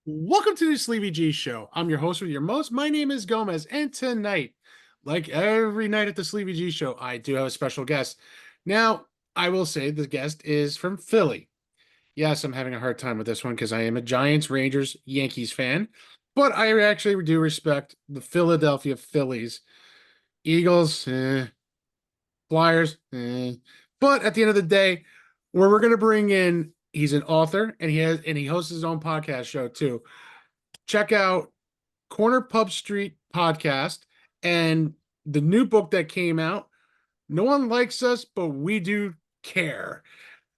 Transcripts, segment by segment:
Welcome to the Sleepy G Show. I'm your host with your most. My name is Gomez, and tonight, like every night at the Sleepy G Show, I do have a special guest. Now, I will say the guest is from Philly. Yes, I'm having a hard time with this one because I am a Giants, Rangers, Yankees fan, but I actually do respect the Philadelphia Phillies. Eagles, Flyers, But at the end of the day, where we're going to bring in, he's an author and he hosts his own podcast show too. Check out Corner Pub Street podcast and the new book that came out. No one likes us, but we do care.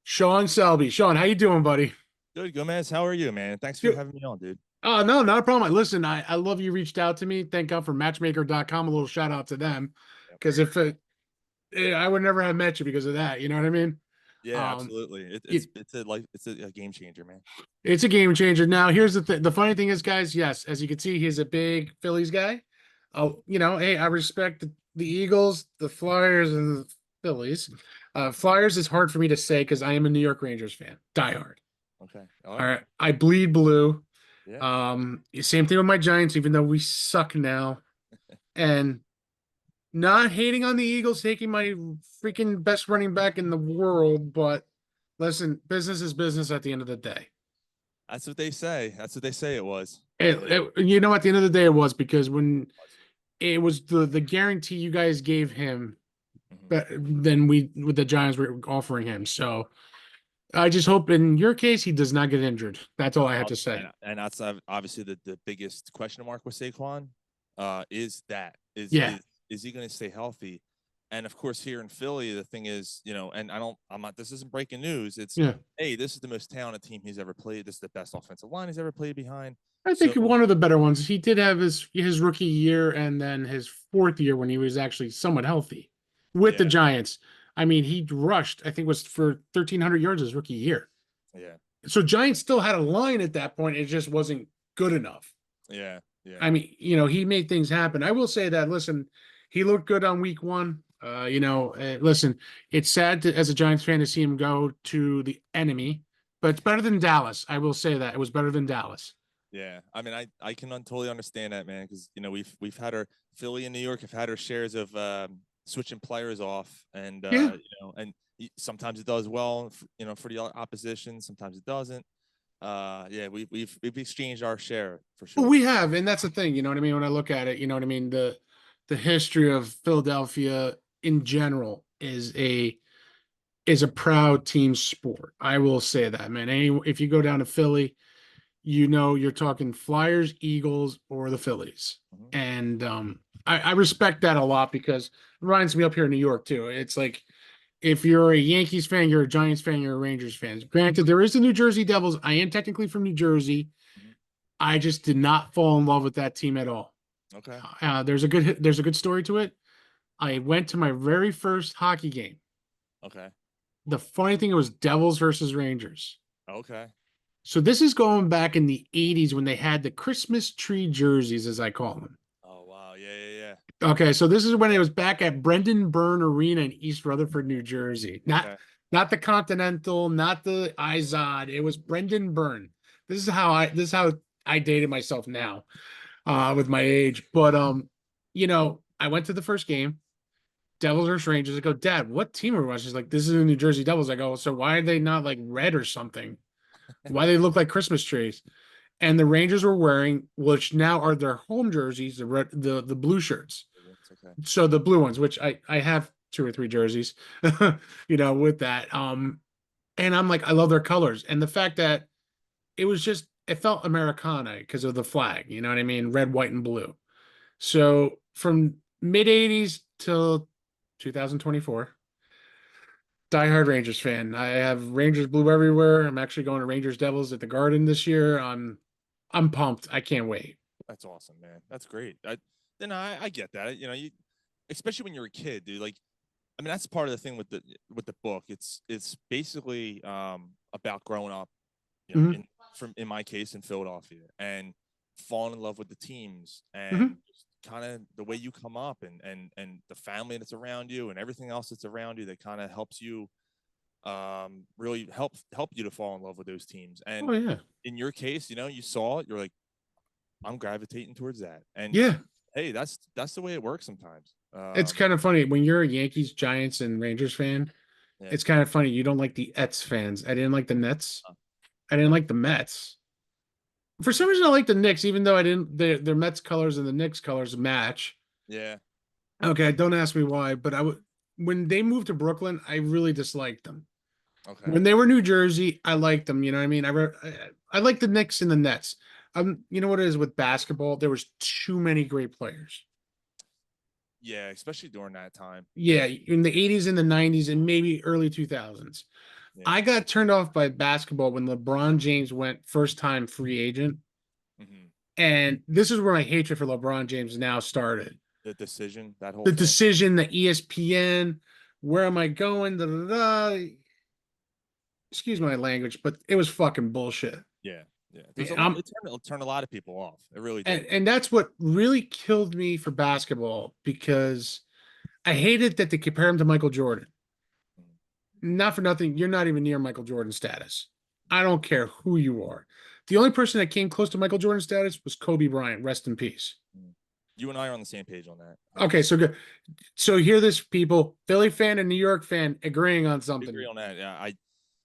Sean Selby. Sean, how you doing, buddy? Good, Gomez. How are you, man? Thanks for Dude, having me on, dude. oh, no, not a problem. Listen, I love you reached out to me. Thank God for matchmaker.com. A little shout out to them. Yep. Because I would never have met you because of that. You know what I mean? Yeah, Um, absolutely. it, It's a game changer, man. it's a game changer. Now, here's the thing. The funny thing is, guys, yes, as you can see, he's a big Phillies guy. Oh, hey, I respect the Eagles, the Flyers, and the Phillies. Flyers is hard for me to say because I am a New York Rangers fan, diehard. Okay. All All right. right, I bleed blue. Yeah. Same thing with my Giants, even though we suck now. And not hating on the Eagles taking my freaking best running back in the world, but listen, business is business at the end of the day. That's what they say. That's what they say it was. At the end of the day, it was because when it was the guarantee you guys gave him, Mhm. but then we with the Giants were offering him. So I just hope in your case he does not get injured. That's all I had to say. And that's obviously the biggest question mark with Saquon. Is that Yeah, is he going to stay healthy? And of course, here in Philly, the thing is, and I'm not. This isn't breaking news. It's yeah. hey, this is the most talented team he's ever played. This is the best offensive line he's ever played behind. I think So one of the better ones. He did have his rookie year and then his fourth year when he was actually somewhat healthy with the yeah, Giants. I mean, he rushed, I think, was for 1,300 yards his rookie year. yeah, So Giants still had a line at that point. It just wasn't good enough. yeah, yeah. I mean, he made things happen. I will say that, listen, he looked good on week one. Listen, it's sad as a Giants fan to see him go to the enemy, but it's better than Dallas. I will say that. It was better than Dallas. Yeah, I mean, I can totally understand that, man, because we've had our Philly and New York have had our shares of switching players off, and Yeah. sometimes it does well, for the opposition, sometimes it doesn't. Yeah, we've exchanged our share for Well, sure. we have, and that's the thing, you know what I mean? When I look at it, you know what I mean? The history of Philadelphia in general is a proud team sport. I will say that, man. If you go down to Philly, you're talking Flyers, Eagles, or the Phillies. Mhm. And I respect that a lot because it reminds me up here in New York too. It's like if you're a Yankees fan, you're a Giants fan, you're a Rangers fan. Granted, there is the New Jersey Devils. I am technically from New Jersey. Mhm. I just did not fall in love with that team at all. Okay. There's a good story to it. I went to my very first hockey game. Okay. The funny thing, it was Devils versus Rangers. Okay. So this is going back in the 80s when they had the Christmas tree jerseys, as I call them. Oh wow. Yeah. Yeah. Yeah. Okay, so this is when it was back at Brendan Byrne Arena in East Rutherford, New Jersey. Not Okay. not the Continental, not the Izod. It was Brendan Byrne. This is how I dated myself now, with my age. But I went to the first game, Devils versus Rangers. I go, Dad, what team are we watching? She's like, this is the New Jersey Devils. I go, so why are they not like red or something? Why they look like Christmas trees? And the Rangers were wearing, which now are their home jerseys, the blue shirts. It's okay. So the blue ones, which I have two or three jerseys, with that. And I'm like, I love their colors. And the fact that it felt Americana because of the flag, you know what I mean? Red, white, and blue. So from mid 80s till 2024, diehard Rangers fan. I have Rangers blue everywhere. I'm actually going to Rangers Devils at the Garden this year. I'm pumped. I can't wait. That's awesome, man. That's great. I get that. Especially when you're a kid, dude. Like, I mean, that's part of the thing with the book. It's basically about growing up, Hmm. in my case in Philadelphia, and falling in love with the teams, Hmm. and just kind of the way you come up, and the family that's around you and everything else that's around you that kind of helps you really help you to fall in love with those teams. And Oh yeah. in your case, you saw it. You're like, I'm gravitating towards that. And Yeah. hey, that's the way it works sometimes. It's kind of funny when you're a Yankees, Giants, and Rangers fan. Yeah. It's kind of funny you don't like the Ets fans. I didn't like the Nets. Uh, I didn't no. like the Mets. For some reason, I like the Knicks, even though I didn't. Their Mets colors and the Knicks colors match. Yeah. Okay, don't ask me why, but I would when they moved to Brooklyn, I really disliked them. Okay. When they were New Jersey, I liked them. You know what I mean? I like the Knicks and the Nets. You know what it is with basketball? There was too many great players. Yeah, especially during that time. Yeah, in the 80s and the 90s and maybe early 2000s. Yeah. I got turned off by basketball when LeBron James went first time free agent. Hmm. And this is where my hatred for LeBron James now started. The decision, that whole The thing. decision, the ESPN, where am I going? Da, da, da. Excuse my language, but it was fucking bullshit. Yeah. Yeah. There's a And lot. I'm It turned a lot of people off. It really did. and that's what really killed me for basketball because I hated that they compare him to Michael Jordan. Mhm. Not for nothing, you're not even near Michael Jordan status. I don't care who you are. The only person that came close to Michael Jordan status was Kobe Bryant. Rest in peace. Mhm. You and I are on the same page on that. Okay, 100%. so good. So hear this, people. Philly fan and New York fan agreeing on We agree something. on that.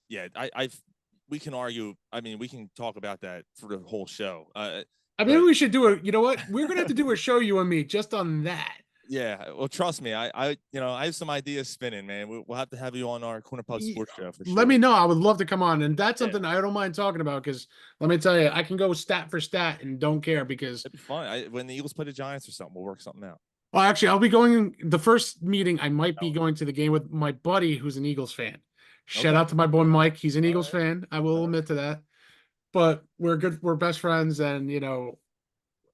Yeah. I've, we can argue. I mean, we can talk about that for the whole show. I mean, But we should do it. You know what? We're gonna have to do a show, you and me, just on that. yeah, well, trust me, I have some ideas spinning, man. We'll have to have you on our Corner Pub Sports Show for Let me sure. know. I would love to come on, and that's Yeah, something I don't mind talking about because let me tell you, I can go stat for stat and don't care because it'd be fun. When the Eagles play the Giants or something, we'll work something out. well, actually, I'll be going the first meeting. I might be Oh, going to the game with my buddy who's an Eagles fan. Shout okay. out to my boy Mike. He's an All Eagles right. fan. I will All right. admit to that. But we're good. We're best friends, and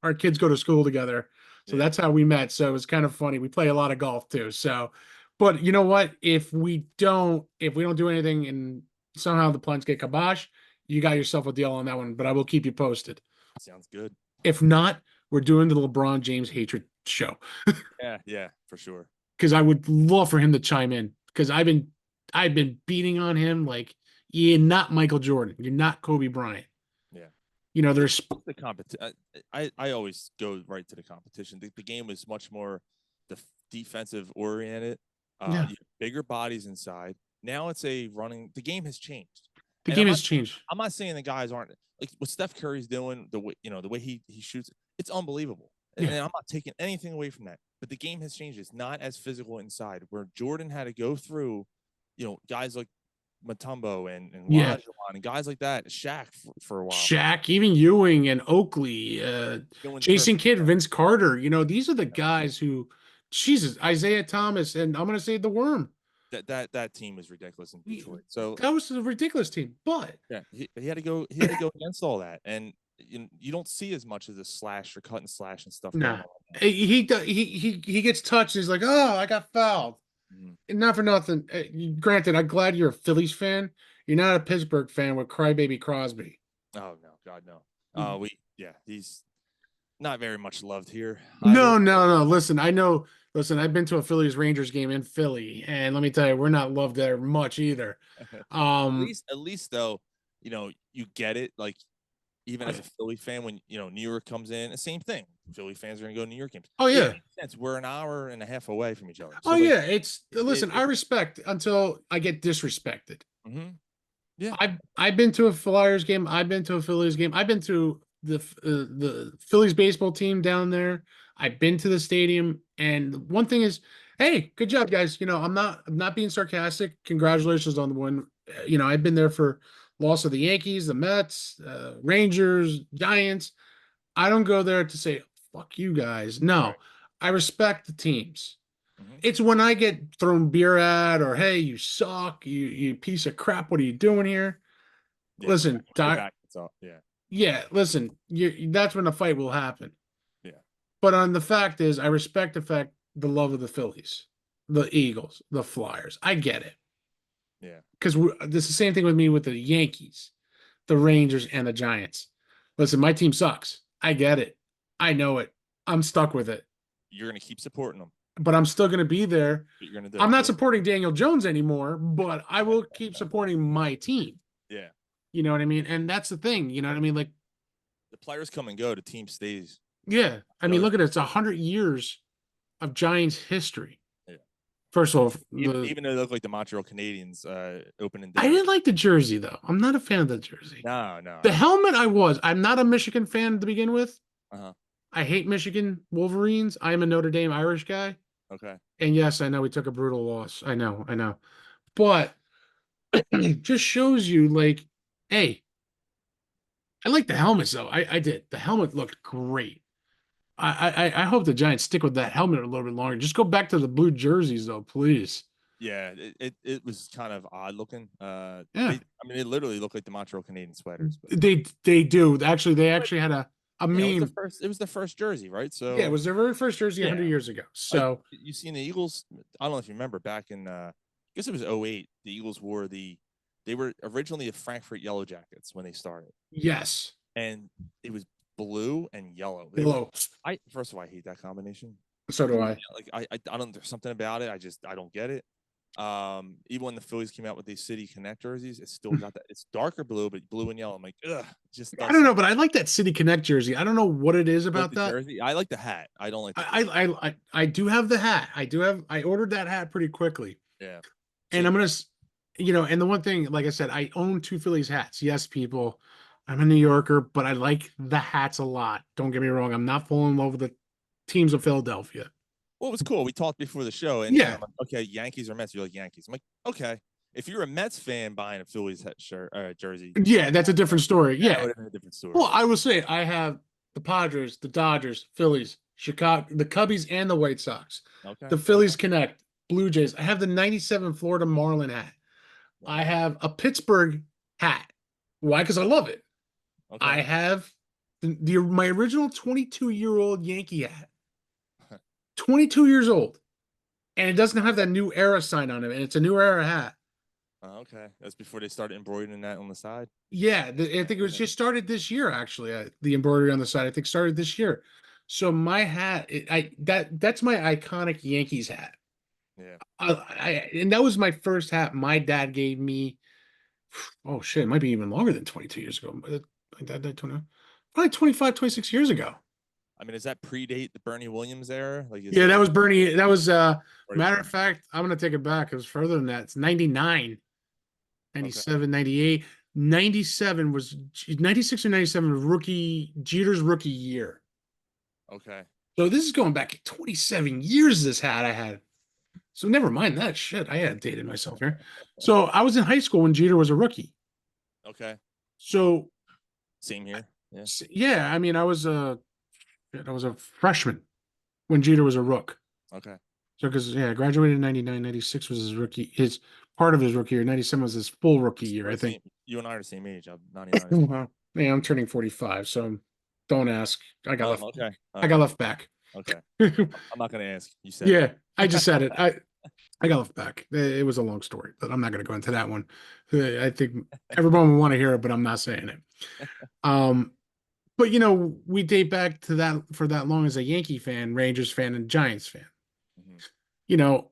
our kids go to school together. So Yeah. that's how we met. So it's kind of funny. We play a lot of golf too. So, but you know what? If we don't do anything and somehow the plans get kibosh, you got yourself a deal on that one. But I will keep you posted. Sounds good. If not, we're doing the LeBron James hatred show Yeah. Yeah. For sure. because I would love for him to chime in because I've been beating on him like you're not Michael Jordan, you're not Kobe Bryant. Yeah. There's The competition. I always go right to the competition. The game is much more defensive oriented. yeah, You have bigger bodies inside. Now it's a running. The game has changed, the and game has changed. I'm not saying the guys aren't like what Steph Curry's doing. The way he shoots, it's unbelievable. And Yeah, I'm not taking anything away from that. But the game has changed. It's not as physical inside. Where Jordan had to go through, guys like Matumbo and yeah. Olajuwon and guys like that, Shaq for a while. Shaq, even Ewing and Oakley, Doing Jason perfect. Kidd, Vince Carter. These are the guys who, Jesus, Isaiah Thomas, and I'm going to say the Worm. That team is ridiculous in Detroit. So That was a ridiculous team, but yeah, he had to go. He had to go against all that, and you don't see as much of the slash or cut and slash and stuff going nah, on now. he gets touched. He's like, oh, I got fouled. Mhm. And not for nothing. Granted, I'm glad you're a Phillies fan. You're not a Pittsburgh fan with Crybaby Crosby. Oh no, God no. He's not very much loved here No, either. no, no. Listen, I know. Listen, I've been to a Phillies Rangers game in Philly, and let me tell you, we're not loved there much either. At least though, you get it. Like even Oh as yeah, a Philly fan, when New York comes in, the same thing. Philly fans are gonna go to New York games. oh It yeah, makes sense. We're an hour and a half away from each other, oh so like yeah. It's it. listen. I respect until I get disrespected. Yeah, I've been to a Flyers game. I've been to a Phillies game. I've been to the Phillies baseball team down there. I've been to the stadium, and one thing is, hey, good job, guys. I'm not being sarcastic. Congratulations on the win. I've been there for loss of the Yankees, the Mets, Rangers, Giants. I don't go there to say fuck you guys. No, right. I respect the teams. Hmm. It's when I get thrown beer at or hey, you suck, you piece of crap. What are you doing here? Yeah, Listen, your back. It's all. Yeah, yeah, listen, that's when the fight will happen. yeah, But on the fact is, I respect the love of the Phillies, the Eagles, the Flyers. I get it yeah, because this is the same thing with me with the Yankees, the Rangers, and the Giants. Listen, my team sucks. I get it. I know it. I'm stuck with it. you're gonna keep supporting them. but I'm still going to be there. What you're gonna do? I'm not Yeah. supporting Daniel Jones anymore, but I will keep supporting my team. Yeah. You know what I mean? And that's the thing. You know what I mean? Like, The players come and go. The team stays. yeah. I mean, Goes. look at it. It's 100 years of Giants history. Yeah. First of all, Even though they look like the Montreal Canadiens opening I day. didn't like the jersey though. I'm not a fan of the jersey. No, no. The helmet, I was. I'm not a Michigan fan to begin with. Uh-huh. I hate Michigan Wolverines. I'm a Notre Dame Irish guy. Okay. And yes, I know we took a brutal loss. I know. But it just shows you, like, hey, I like the helmets though. I did. The helmet looked great. I hope the Giants stick with that helmet a little bit longer. Just go back to the blue jerseys though, please. Yeah, it was kind of odd looking. Yeah. I mean, it literally looked like the Montreal Canadiens sweaters. But They do. Actually, they actually had a you know, it was the meme. first. It was the first jersey, right? Yeah, it So was their very first jersey yeah, 100 years ago. like So, you seen the Eagles. I don't know if you remember back in. I guess it was '08. The Eagles wore the. They were originally the Frankfurt Yellow Jackets when they started, yes. and it was blue and yellow. They were. Hello. I first of all, I hate that combination. So do I. Like I don't. There's something about it. I don't get it. Even when the Phillies came out with these City Connect jerseys, it's still got that. It's darker blue, but blue and yellow. I'm like, ugh, just I does don't know, something. but I like that City Connect jersey. I don't know what it is Like about the that. jersey, I like the hat. I don't like the jersey. I do have the hat. I ordered that hat pretty quickly. Yeah, And same I'm here. gonna, and the one thing, like I said, I own two Phillies hats. Yes, people, I'm a New Yorker, but I like the hats a lot. Don't get me wrong. I'm not falling in love with the teams of Philadelphia. Well, it was cool. We talked before the show, and Yeah, I'm like, okay, Yankees or Mets? You're like Yankees. I'm like, okay. If you're a Mets fan buying a Phillies hat shirt jersey, yeah, that's a different story. that Yeah. would have been a different Well, story. I will say I have the Padres, the Dodgers, Phillies, Chicago, the Cubbies, and the White Sox. Okay. The Phillies Connect, Blue Jays. I have the '97 Florida Marlin hat. I Wow. have a Pittsburgh hat. Why? Because I love it. I Okay. have my original 22-year-old Yankee hat. 22 years old, and it doesn't have that new era sign on it, and it's a new era hat. Okay. That's before they started embroidering that on the side. Yeah, I think it was just started this year. Actually, the embroidery on the side, I think, started this year. So my hat, that's my iconic Yankees hat. Yeah. And that was my first hat my dad gave me. Oh shit, it might be even longer than 22 years ago. My dad died 20, probably 25, 26 years ago. I mean, does that predate the Bernie Williams era? Like, is Yeah, it that like was Bernie. That was right matter before? of fact, I'm gonna take it back. It was further than that. It's 99, Okay. 97, 98. 97 was 96 or 97 was rookie Jeter's rookie year. Okay. So this is going back 27 years, this hat I had. So never mind that shit. I had dated myself here. So I was in high school when Jeter was a rookie. Okay. So Same here. Yeah. yeah, I mean, I was a freshman when Jeter was a rook. Okay. So because yeah, I graduated in 99, 96 was his part of his rookie year. 97 was his full rookie year, We're I the think. same. You and I are the same age. I'm 99. Well, yeah, I'm turning 45, so don't ask. Oh, okay. All I got right. left back. Okay. I'm not going to ask. You said it. Yeah, I just said it. I got left back. It was a long story, but I'm not going to go into that one. I think everyone will want to hear it, but I'm not saying it. Um, but we date back to that for that long as a Yankee fan, Rangers fan, and Giants fan. Mhm. You know,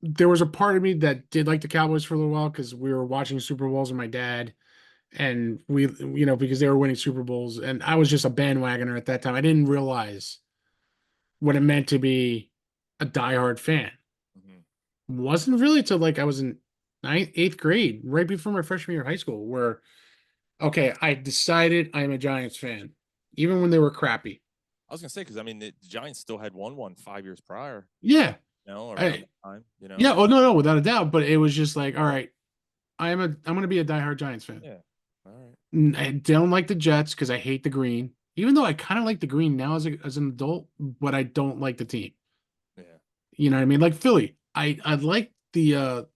there was a part of me that did like the Cowboys for a little while because we were watching Super Bowls with my dad, and because they were winning Super Bowls, and I was just a bandwagoner at that time. I didn't realize what it meant to be a diehard fan. Mhm. Wasn't really till like I was in ninth, eighth grade, right before my freshman year of high school, where okay, I decided I'm a Giants fan, even when they were crappy. I was going to say, because I mean, the Giants still had won one 5 years prior, Yeah, around I that time, yeah, oh no, without a doubt. But it was just like, all right, I'm gonna be a diehard Giants fan. Yeah. All right. I don't like the Jets because I hate the green. Even though I kind of like the green now as an adult, but I don't like the team. Yeah. You know what I mean? Like Philly, I like the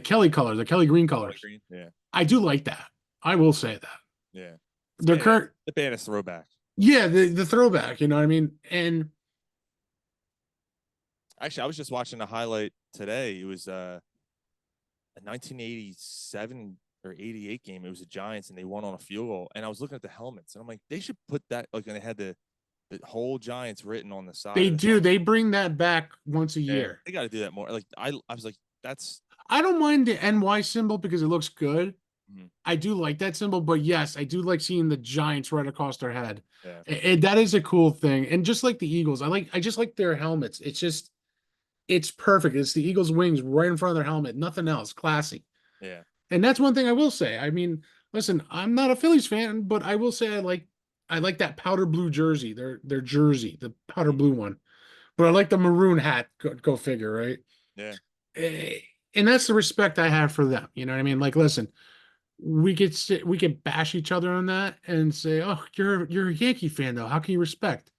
Kelly colors, the Kelly green Kelly colors. Green. Yeah. I do like that. I will say that. Yeah. It's The badass. current, The badass throwback. yeah, the throwback. You know what I mean? And Actually, I was just watching a highlight today. It was a 1987 or 88 game. It was the Giants, and they won on a field goal. And I was looking at the helmets, and I'm like, they should put that like, and they had the whole Giants written on the side They of the do. helmet. They bring that back once a Yeah, year. they got to do that more. Like I was like, that's I don't mind the NY symbol because it looks good. mhm, I do like that symbol, but yes, I do like seeing the Giants right across their head. yeah, That is a cool thing. And just like the Eagles, I just like their helmets. It's perfect. It's the Eagles' wings right in front of their helmet. Nothing else. Classy. yeah. And that's one thing I will say. I mean, listen, I'm not a Phillies fan, but I will say I like that powder blue jersey, their jersey, the powder Mhm. blue one. But I like the maroon hat. Go figure, right? Yeah, Eh, And that's the respect I have for them. You know what I mean? Like, listen, we could bash each other on that and say, "Oh, you're a Yankee fan though. How can you respect?"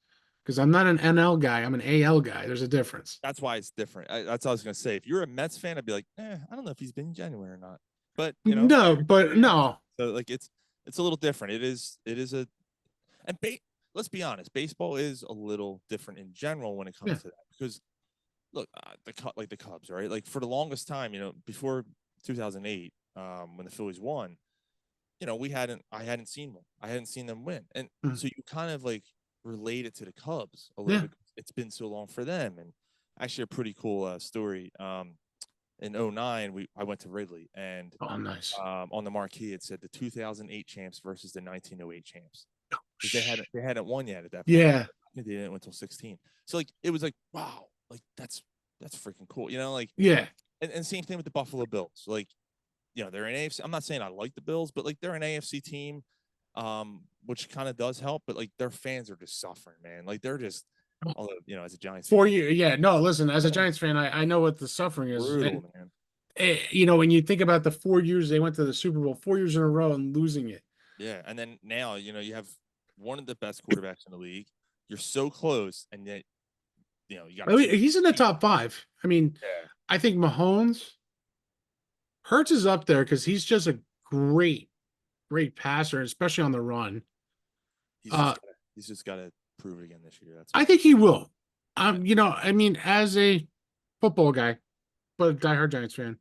Because I'm not an NL guy. I'm an AL guy. There's a difference. that's why it's different. That's what I was gonna say. If you're a Mets fan, I'd be like, I don't know if he's been in January or not. But No, you're but a Yankee, no. so like it's a little different. It is a and let's be honest, baseball is a little different in general when it Yeah. comes to that because look, like the Cubs, right? Like for the longest time, before 2008, when the Phillies won, I hadn't seen one. I hadn't seen them win. And Mm. so you kind of like relate it to the Cubs a little Yeah. bit. It's been so long for them. And actually a pretty cool story. In '09, I went to Wrigley and Oh, nice. on the marquee it said the 2008 champs versus the 1908 champs because they Shh. hadn't they hadn't won yet at that point. Yeah. They didn't until 16. So like it was like wow, like that's freaking cool. Like Yeah. and same thing with the Buffalo Bills. Like they're an AFC. I'm not saying I like the Bills, but like they're an AFC team, which kind of does help. But like their fans are just suffering, man. Like they're just, although as a Giants fan, 4 years. Yeah. No, listen, as a Giants fan, I know what the suffering is. brutal, And, man. when you think about the 4 years they went to the Super Bowl, 4 years in a row and losing it. Yeah, and then now you have one of the best quarterbacks in the league. You're so close, and yet you got I to mean, keep. he's in the top five. I mean, Yeah, I think Mahomes, Hurts is up there because he's just a great passer, especially on the run. Uh, he's just gotta prove it again this year. That's I all. think he will. I mean, as a football guy, but a diehard Giants fan,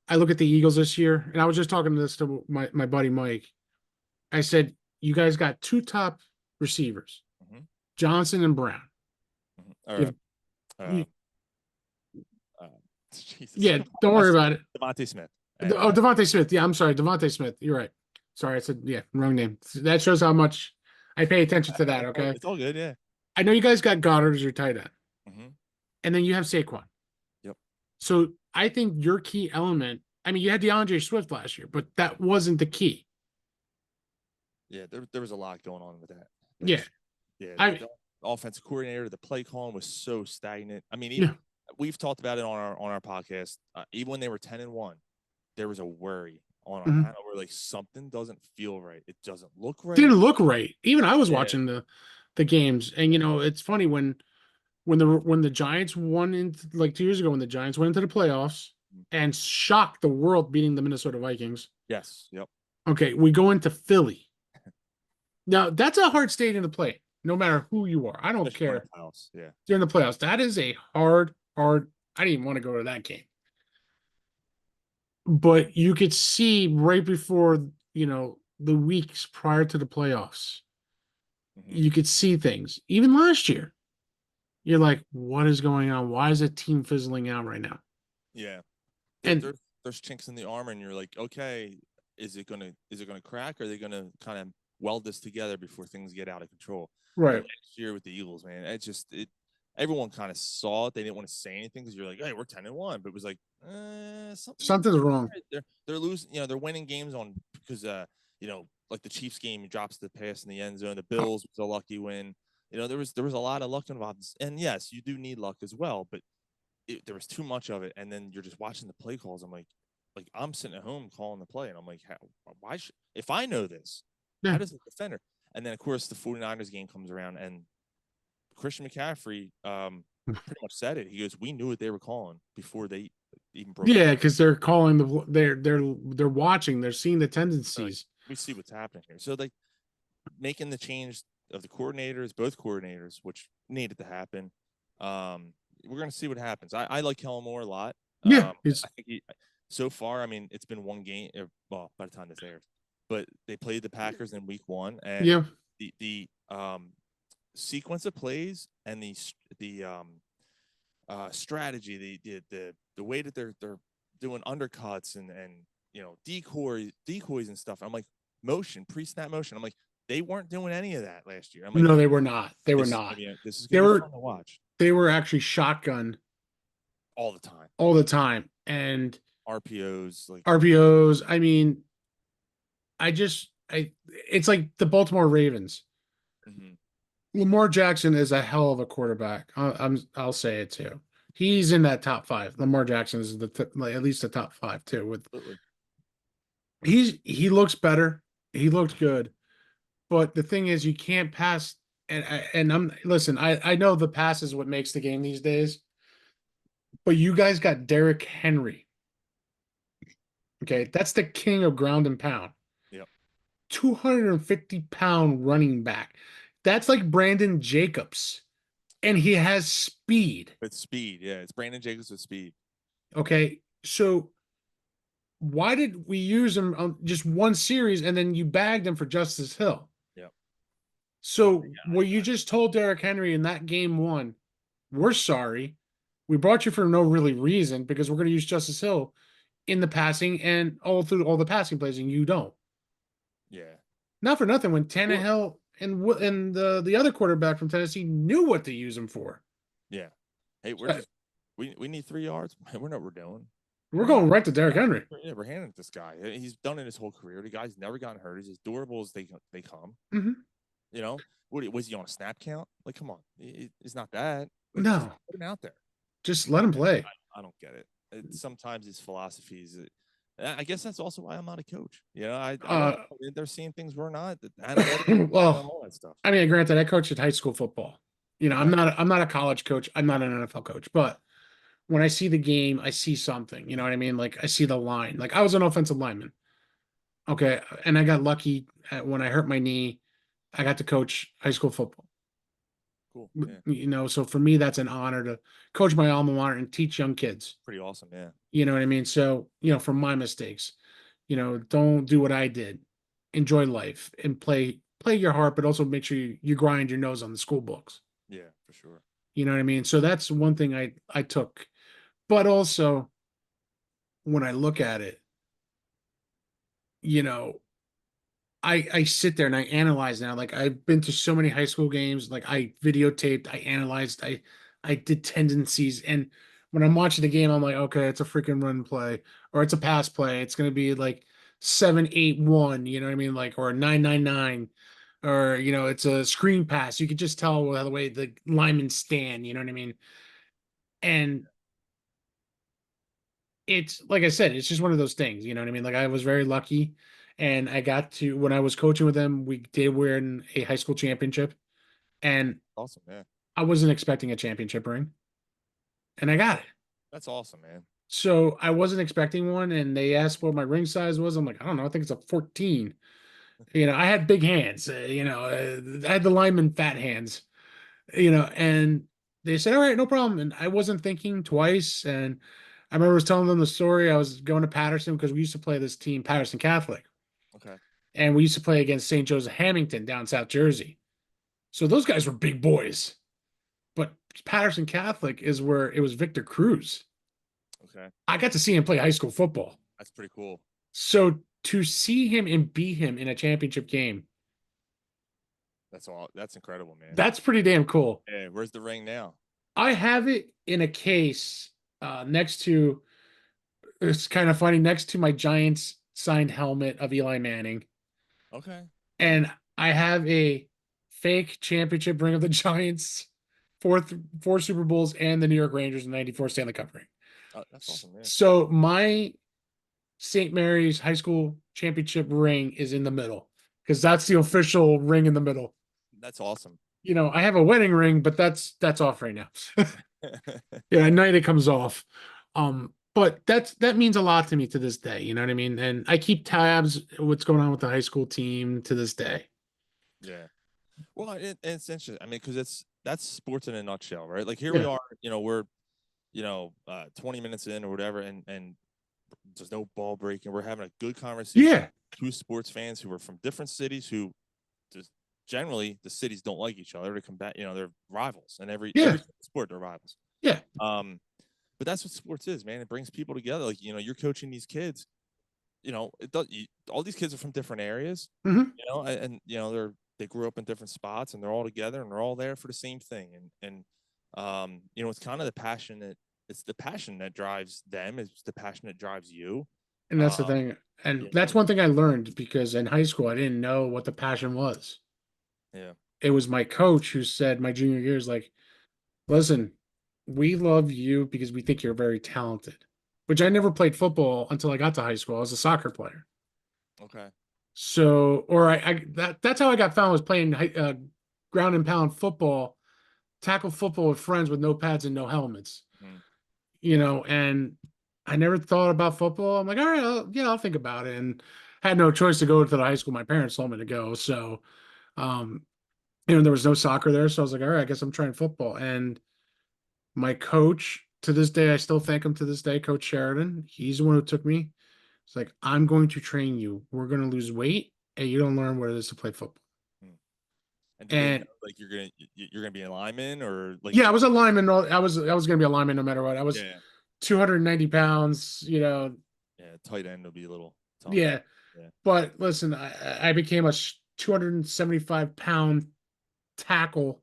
I look at the Eagles this year, and I was just talking this to my buddy Mike. I said, you guys got two top receivers, Mm-hmm, Johnson and Brown. mm-hmm. You have, Uh, you, uh, Jesus, yeah, don't worry about it. Devontae Smith and Oh, Devontae Smith. Yeah, I'm sorry, Devontae Smith. You're right. Sorry, I said yeah, wrong name. That shows how much I pay attention to that. Okay, it's all good. Yeah. I know you guys got Goddard as your tight end, Mm-hmm. and then you have Saquon. Yep. So I think your key element. I mean, you had DeAndre Swift last year, but that wasn't the key. Yeah, there was a lot going on with that Yeah, last year. Yeah, I the offensive coordinator, the play calling was so stagnant. I mean, yeah. we've talked about it on our podcast. Even when they were 10-1, there was a worry on our Mhm. panel where like something doesn't feel right. It doesn't look right. Didn't look right. Even I was Yeah, watching the games, and it's funny when the Giants won into like 2 years ago when the Giants went into the playoffs and shocked the world beating the Minnesota Vikings. yes, yep. Okay, we go into Philly. Now that's a hard stadium to play, no matter who you are. I don't Especially during care. the playoffs. Yeah, During the playoffs, that is a hard. I didn't even want to go to that game. But you could see right before, the weeks prior to the playoffs, mm-hmm. you could see things. Even last year, you're like, what is going on? Why is the team fizzling out right now? Yeah. And There's chinks in the armor, and you're like, okay, is it gonna crack? Or are they gonna kind of weld this together before things get out of control? And right, last year with the Eagles, man, everyone kind of saw it. They didn't want to say anything because you're like, hey, we're 10-1, but it was like, something. something's wrong. They're losing. They're winning games on because like the Chiefs game, he drops the pass in the end zone. The Bills was a lucky win. There was a lot of luck involved, and yes, you do need luck as well, but there was too much of it. And then you're just watching the play calls. I'm like I'm sitting at home calling the play, and I'm like, why should if I know this, Yeah, how does the defender? And then of course the 49ers game comes around, and Christian McCaffrey pretty much said it. He goes, "We knew what they were calling before they even broke the yeah, play." because they're calling they're watching, they're seeing the They're like, tendencies. we see what's happening here. So like making the change of the coordinators, both coordinators, which needed to happen. Um, we're gonna see what happens. I like Kellen Moore a lot. Yeah, it's I think so far. I mean, it's been one game. Well, by the time this airs, but they played the Packers in Week 1, and yeah, the sequence of plays and the strategy, the way that they're doing undercuts and decoys and stuff. I'm like, motion, pre-snap motion. I'm like, they weren't doing any of that last year. I'm like, No, they were not. They were this is not. gonna be this is They gonna be were fun to watch they were actually shotgun all the time. all the time. And RPOs, like, RPOs, I mean, I it's like the Baltimore Ravens. mhm. Lamar Jackson is a hell of a quarterback. I'll say it too. He's in that top five. Lamar Jackson is like at least the top five too. With Absolutely. he looks better. He looked good, but the thing is, you can't pass. And I'm listen. I know the pass is what makes the game these days, but you guys got Derrick Henry. Okay, that's the king of ground and pound. Yep. 250-pound running back. That's like Brandon Jacobs, and he has speed. With speed, yeah, it's Brandon Jacobs with speed. Okay, so why did we use him on just one series and then you bagged him for Justice Hill? Yep. So Yeah, what you just told Derrick Henry in that game one, we're sorry. We brought you for no really reason because we're going to use Justice Hill in the passing and all through all the passing plays, and you don't. yeah. Not for nothing. When Well, Tannehill and the other quarterback from Tennessee knew what to use him for. yeah. Hey, we're Uh, just we need 3 yards. We know what we're doing. We're We're handing, going right to Derrick Henry. yeah, we're handing it this guy. He's done it his whole career. The guy's never gotten hurt. He's as durable as they come. Hmm. You know, what was he on a snap count? Like, come on, it's not that. Like, just No, put him out there. just let him play. I don't get it. Sometimes his philosophies. I guess that's also why I'm not a coach. I don't. Uh, They're seeing things we're not. The analytics and well, all that stuff. I mean, granted, I coached at high school football. Okay. I'm not a college coach. I'm not an NFL coach, but when I see the game, I see something. You know what I mean? Like I see the line. Like I was an offensive lineman. Okay, and I got lucky when I hurt my knee. I got to coach high school football. Cool. Yeah. So for me, that's an honor to coach my alma mater and teach young kids. Pretty awesome. Yeah. You know what I mean? So, from my mistakes, don't do what I did. Enjoy life and play your heart, but also make sure you grind your nose on the school books. Yeah, for sure. You know what I mean? So that's one thing I took. But also when I look at it, you know, I sit there and I analyze now. Like I've been to so many high school games. Like I videotaped, I analyzed, I did tendencies, and when I'm watching the game, I'm like, okay, it's a freaking run play or it's a pass play. It's gonna be like 7-8-1. You know what I mean? Like or a 9-9-9, or it's a screen pass. You could just tell by the way the linemen stand. You know what I mean? And it's like I said, it's just one of those things. You know what I mean? Like I was very lucky, and I got to when I was coaching with them, we did win a high school championship, and Awesome. Yeah. I wasn't expecting a championship ring, and I got it. That's awesome, man. So I wasn't expecting one, and they asked what my ring size was. I'm like, I don't know. I think it's a 14. I had big hands. I had the lineman fat hands. And they said, all right, no problem. And I wasn't thinking twice. And I remember I was telling them the story. I was going to Patterson because we used to play this team, Patterson Catholic, Okay. and we used to play against St. Joseph Hamilton down South Jersey. So those guys were big boys. But Patterson Catholic is where it was Victor Cruz. Okay. I got to see him play high school football. That's pretty cool. So to see him and beat him in a championship game, That's all. That's incredible, man. that's pretty damn cool. Yeah. Where's the ring now? I have it in a case next to, it's kind of funny, next to my Giants signed helmet of Eli Manning. Okay. And I have a fake championship ring of the Giants, four Super Bowls, and the New York Rangers in '94 Stanley Cup ring. That's awesome, man. So my St. Mary's High School championship ring is in the middle because that's the official ring in the middle. That's awesome. I have a wedding ring, but that's off right now. Yeah, at night it comes off. But that means a lot to me to this day. You know what I mean? And I keep tabs what's going on with the high school team to this day. Yeah. Well, it's interesting. I mean, because that's sports in a nutshell, right? Like here we Yeah. are. We're 20 minutes in or whatever, and there's no ball breaking. We're having a good conversation. Yeah. Two sports fans who are from different cities who just generally the cities don't like each other to combat. They're rivals, and Yeah, every sport they're rivals. yeah, Um, but that's what sports is, man. It brings people together. Like you're coaching these kids. It does. All these kids are from different areas. hmm And they grew up in different spots, and they're all together, and they're all there for the same thing. And it's kind of the passion that drives them. It's the passion that drives you. and that's the Um, thing. And you that's know, one thing I learned because in high school I didn't know what the passion was. yeah. It was my coach who said my junior year is like, listen, we love you because we think you're very talented. Which I never played football until I got to high school. I was a soccer player. Okay. So, or that's how I got found was playing ground and pound football, tackle football with friends with no pads and no helmets. Mhm. And I never thought about football. I'm like, all right, yeah, I'll think about it. And had no choice to go to the high school. My parents told me to go. So, um, there was no soccer there. So I was like, all right, I guess I'm trying football. And my coach, to this day, I still thank him to this day, Coach Sheridan. He's the one who took me. It's like, I'm going to train you. We're going to lose weight, and you don't learn what it is to play football. Mhm. And did they know And like you're gonna be a lineman or like yeah, I was a lineman. I was going to be a lineman no matter what. I was yeah 290 pounds. yeah tight end will be a little tough. Yeah. Yeah, But listen, I became a 275-pound tackle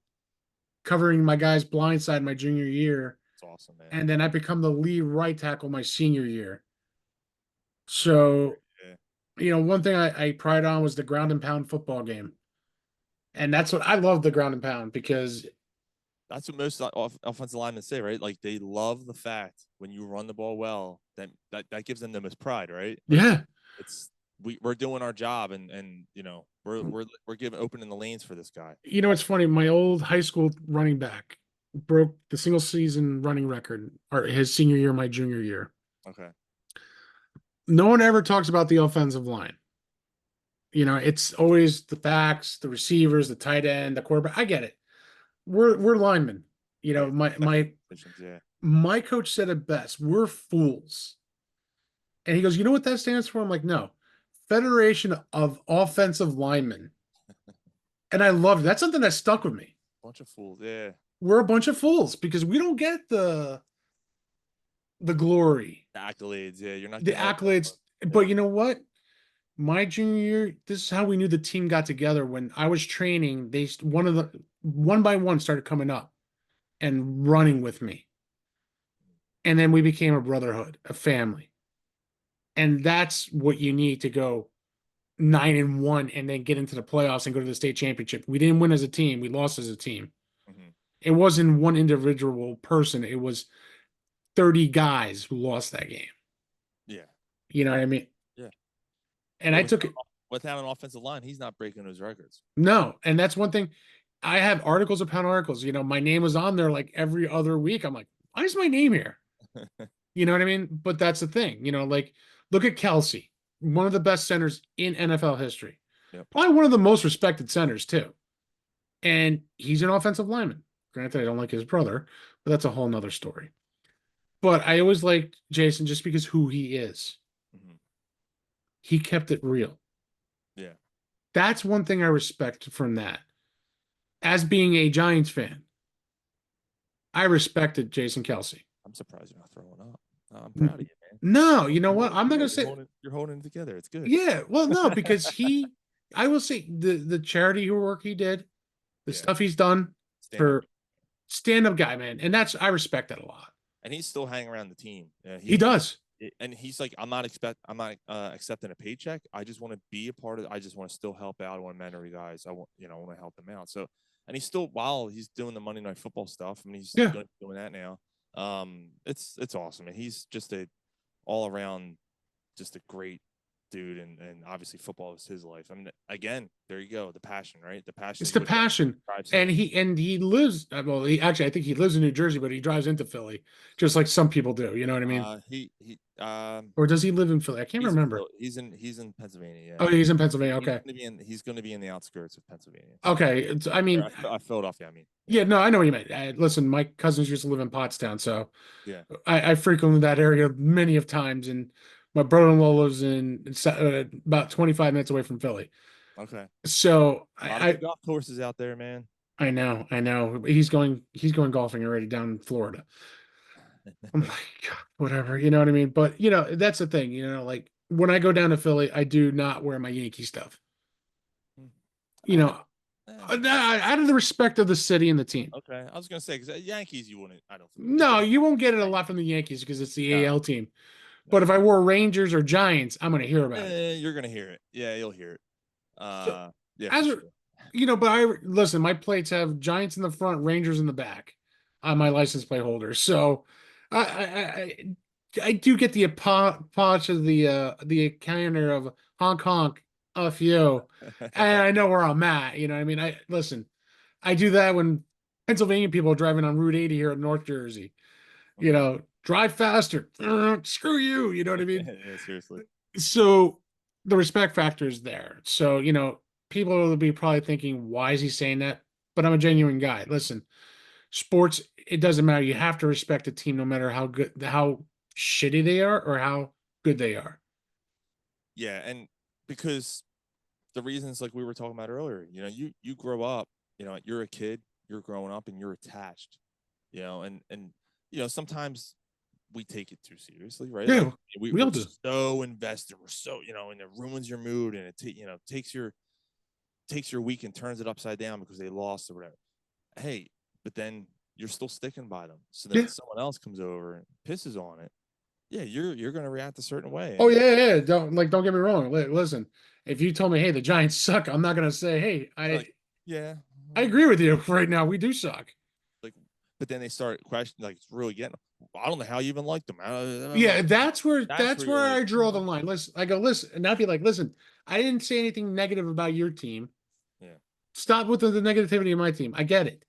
covering my guy's blind side my junior year. it's awesome, man. And then I become the lead right tackle my senior year. So, Yeah. one thing I pride on was the ground and pound football game. And that's what I love, the ground and pound, because That's what most offensive linemen say, right? Like they love the fact when you run the ball well, that gives them the most pride, right? Like yeah, it's we're doing our job, and we're giving opening the lanes for this guy. it's funny. My old high school running back broke the single season running record, or his senior year, my junior year. Okay. No one ever talks about the offensive line. It's always the backs, the receivers, the tight end, the quarterback. I get it. We're linemen. Yeah. My Technical my positions, yeah. my coach said it best. We're fools. And he goes, you know what that stands for? I'm like, no. Federation of Offensive Linemen. And I loved it. That's something that stuck with me. Bunch of fools, yeah. We're a bunch of fools because we don't get the glory, The accolades, yeah. You're not the getting all that accolades. love. But Yeah. you know what? My junior year, this is how we knew the team got together. When I was training, one by one started coming up and running with me. And then we became a brotherhood, a family. And that's what you need to go 9-1 and then get into the playoffs and go to the state championship. We didn't win as a team, we lost as a team. Hmm. It wasn't one individual person, it was 30 guys who lost that game. Yeah. You know what I mean? Yeah. And Yeah. I took it. Without an offensive line, he's not breaking those records. No, and that's one thing. I have articles upon articles. My name was on there like every other week. I'm like, why is my name here? You know what I mean? But that's the thing. Like look at Kelsey, one of the best centers in NFL history. Yep. Probably one of the most respected centers too. And he's an offensive lineman. Granted, I don't like his brother, but that's a whole nother story. But I always liked Jason just because who he is. Hmm. He kept it real. Yeah. That's one thing I respect from that. As being a Giants fan, I respected Jason Kelsey. I'm surprised you're not throwing up. I'm proud of you, man. No, you know You're what? holding I'm it not gonna together. say. You're holding it together. It's good. Yeah, well, no, because I will say the charity work he did, the Yeah. stuff he's done Stand up. for stand-up guy, man, and I respect that a lot. And he's still hanging around the team. Yeah, He does. and he's like, I'm not accepting a paycheck. I just want to be a part of. I just want to still help out. I want to mentor you guys. I want to help them out. So, and he's still while he's doing the Monday Night Football stuff. I mean, he's Yeah, doing that now. It's awesome, and he's just a all around, just a great dude, and obviously football is his life. I mean, again, there you go, the passion, right? The passion it's is the what passion, drives and him. he lives. Well, he actually, I think he lives in New Jersey, but he drives into Philly, just like some people do. You know what I mean? He Or does he live in Philly? I can't remember. he's in Pennsylvania. Yeah, Oh, he's in Pennsylvania. Okay, he's gonna be in the outskirts of Pennsylvania. okay. I mean, Philadelphia. I mean, yeah, yeah, no, I know what you meant. Listen, my cousins used to live in Pottstown, so yeah. I frequented that area many of times, and my brother-in-law lives in about 25 minutes away from Philly. Okay. So A lot of good golf courses out there, man. I know. He's going golfing already down in Florida. I'm like, God, whatever, you know what I mean? But that's the thing, like when I go down to Philly, I do not wear my Yankee stuff. Hmm. You know, out of the respect of the city and the team. Okay, I was gonna say because Yankees, you wouldn't. I don't think you would No, get. you won't get it a lot from the Yankees because it's the No, AL team. But no. if I wore Rangers or Giants, I'm going to hear about it. You're gonna hear it. Yeah, you'll hear it. So Yeah, for as sure. but I listen. My plates have Giants in the front, Rangers in the back on my license plate holder. So I do get the approach of the counter of honk honk off you, and I know where I'm at. You know what I mean? I listen. I do that when Pennsylvania people are driving on Route 80 here in North Jersey. Okay. Drive faster. Screw you. You know what I mean? Yeah, seriously. So the respect factor is there. So, people will be probably thinking, why is he saying that? But I'm a genuine guy. Listen, sports, it doesn't matter. You have to respect a team no matter how shitty they are or how good they are. Yeah, and because the reasons like we were talking about earlier, you grow up, you're a kid, you're growing up, and you're attached, and sometimes we take it too seriously, right? Like Yeah, we we're all do. so invested, we're so and it ruins your mood, and takes your week and turns it upside down because they lost or whatever. Hey, but then you're still sticking by them. So then when Yeah. someone else comes over and pisses on it, yeah, you're gonna react a certain way, Oh and yeah, yeah. Don't get me wrong. Listen, if you told me, hey, the Giants suck, I'm not gonna say, hey, I like, yeah, I agree with you. Right now, we do suck. like, but then they start questioning, like, it's really getting. I don't know how you even like them. Yeah, that's where That's that's where where you're like, I draw the line. Listen, I go, listen, and I'd be like, listen, I didn't say anything negative about your team. yeah. Stop with the negativity of my team. I get it.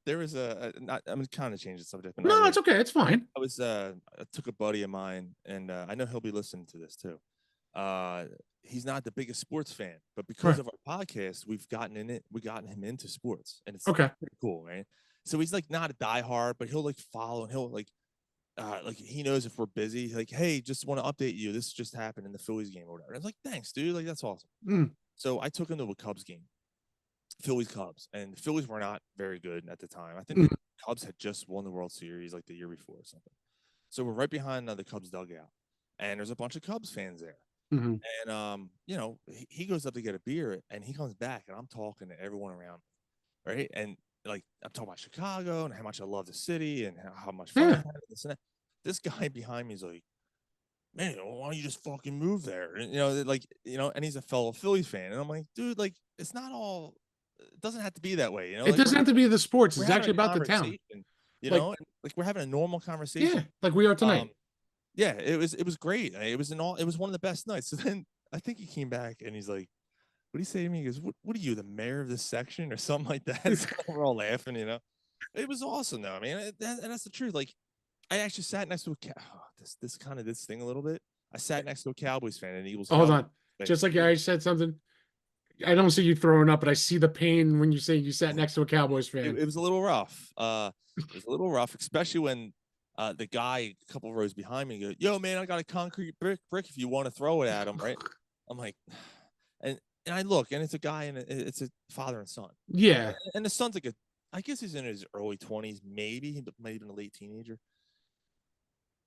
There was not, I'm kind of changing the subject, but not No, really. it's okay. It's fine. I took a buddy of mine, and I know he'll be listening to this too. Uh, he's not the biggest sports fan, but because Right. of our podcast, we gotten him into sports, and it's Okay. pretty cool, right? So he's like not a diehard, but he'll like follow, and he'll like he knows if we're busy, like, hey, just want to update you. This just happened in the Phillies game or whatever. I was like, thanks, dude. Like, that's awesome. Mm, So I took him to a Cubs game, Phillies Cubs, and the Phillies were not very good at the time. I think the mm, Cubs had just won the World Series like the year before or something. So we're right behind the Cubs dugout, and there's a bunch of Cubs fans there. mm. And he goes up to get a beer, and he comes back, and I'm talking to everyone around, right? And like I'm talking about Chicago and how much I love the city and how much fun I Yeah. had. And this and that. This guy behind me is like, man, why don't you just fucking move there? And, and he's a fellow Phillies fan, and I'm like, dude, like it's not all. It doesn't have to be that way, It Like doesn't have to be the sports. we're It's having actually a about the town. conversation, Like, and like we're having a normal yeah, conversation. like we are Um, tonight. yeah, it was great. It was one of the best nights. So then I think he came back and he's like, what do you say to me? He goes, what are you, the mayor of this section or something like that? So we're all laughing. It was awesome though. I mean, and that's the truth. Like I actually sat next to this kind of this thing a little bit. I sat next to a Cowboys fan, an Eagles Hold Cowboys on. fan. Just like I said something. I don't see you throwing up, but I see the pain when you say you sat next to a Cowboys fan. It was a little rough. It was a little rough, especially when the guy a couple rows behind me goes, "Yo, man, I got a concrete brick if you want to throw it at him." Right? I'm like, and I look, and it's a guy, and it's a father and son, Yeah. and the son's like I guess he's in his early 20s, maybe, maybe even a late teenager.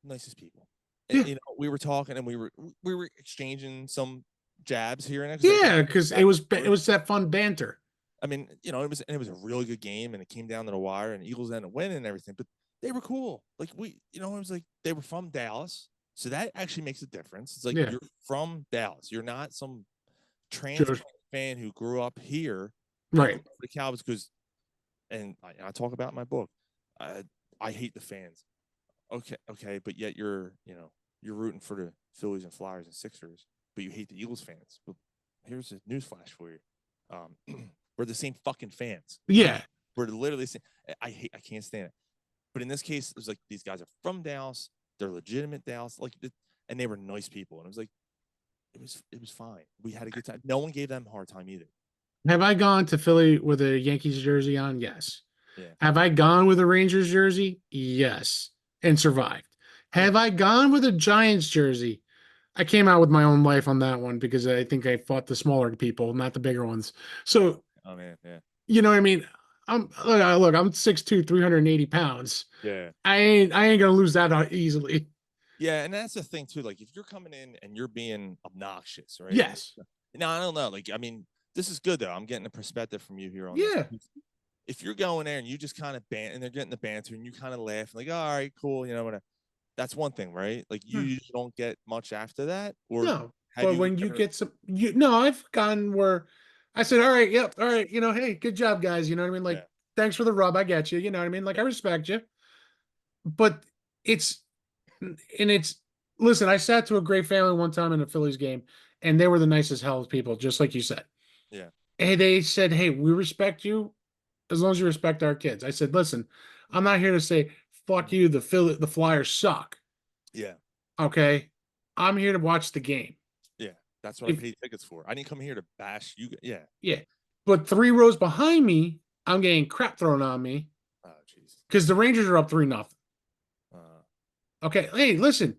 Nicest people. And, Yeah. we were talking, and we were exchanging some jabs here and there because Yeah, because back and it forth. was that fun banter. I mean, it was a really good game, and it came down to the wire, and Eagles ended up winning and everything. But they were cool. Like it was like they were from Dallas, so that actually makes a difference. It's like Yeah. you're from Dallas. You're not some Joe. transplant fan who grew up here, Right. for the Cowboys. Because, and I talk about in my book, I hate the fans. Okay, but yet you're rooting for the Phillies and Flyers and Sixers, but you hate the Eagles fans. But here's a newsflash for you. We're the same fucking fans. Yeah. We're literally saying, I can't stand it. But in this case, it was like these guys are from Dallas. They're legitimate Dallas, and they were nice people. And it was like, it was fine. We had a good time. No one gave them a hard time either. Have I gone to Philly with a Yankees jersey on? Yes. Yeah. Have I gone with a Rangers jersey? Yes. And survived. Yeah. Have I gone with a Giants jersey? I came out with my own life on that one because I think I fought the smaller people, not the bigger ones. Oh, So, oh man, yeah, you know what I mean? I'm 6'2", 380 pounds. yeah, I ain't gonna lose that easily. yeah. And that's the thing too. Like, if you're coming in and you're being obnoxious, right? Yes. Now I don't know. Like, I mean, this is good though. I'm getting a perspective from you here on this. Yeah. If you're going there and you just kind of and they're getting the banter and you kind of laugh, like, all right, cool, whatever. That's one thing, right? Like, you Hmm. usually don't get much after that, or No. have But you when you ever? get some no, I've gotten where I said, all right, yep, all right, hey, good job, guys. You know what I mean? Like, Yeah, thanks for the rub. I get you. You know what I mean? Like, I yeah, respect you. But it's and it's listen, I sat to a great family one time in a Phillies game, and they were the nicest hell people, just like you said. yeah, And they said, hey, we respect you as long as you respect our kids. I said, listen, I'm not here to say fuck mhm, you, the Flyers suck. yeah, Okay. I'm here to watch the game. yeah. That's what I If paid tickets for. I didn't come here to bash you. Yeah. Yeah. But 3 rows behind me, I'm getting crap thrown on me Oh, jeez. because the Rangers are up 3-0. Uh, Okay. Hey, listen.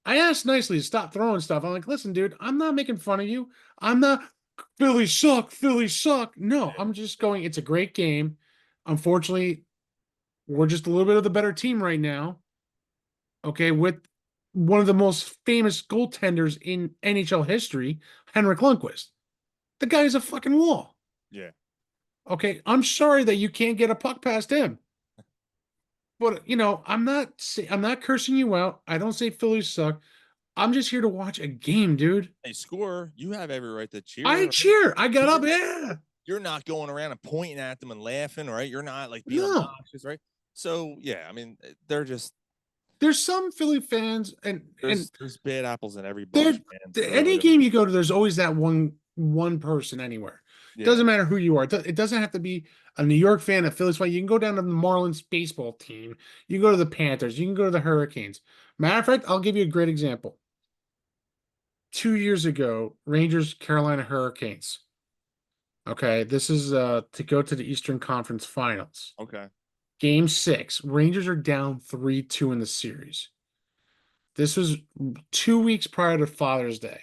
I asked nicely to stop throwing stuff. I'm like, listen, dude, I'm not making fun of you. I'm not Philly suck, Philly suck. No, yeah, I'm just going, it's a great game. Unfortunately, we're just a little bit of the better team right now. Okay, with one of the most famous goaltenders in NHL history, Henrik Lundqvist. The guy is a fucking wall. yeah. Okay, I'm sorry that you can't get a puck past him. But I'm not cursing you out. I don't say Phillies suck. I'm just here to watch a game, dude. Hey, score. You have every right to I cheer, right? cheer. I got But up. Yeah. you're not going around and pointing at them and laughing, right? You're not like being No. obnoxious, right? So yeah, I mean, they're just There's some Philly fans and there's bad apples in every there bunch, man. There any really are. game you go to, there's always that one person anywhere. Yeah, Doesn't matter who you are. It doesn't have to be a New York fan, a Phillies fan. You can go down to the Marlins baseball team. You can go to the Panthers. You can go to the Hurricanes. Matter of fact, I'll give you a great example. 2 years ago, Rangers Carolina Hurricanes. Okay, this is to go to the Eastern Conference Finals. okay. Game 6. Rangers are down 3-2 in the series. This was 2 weeks prior to Father's Day.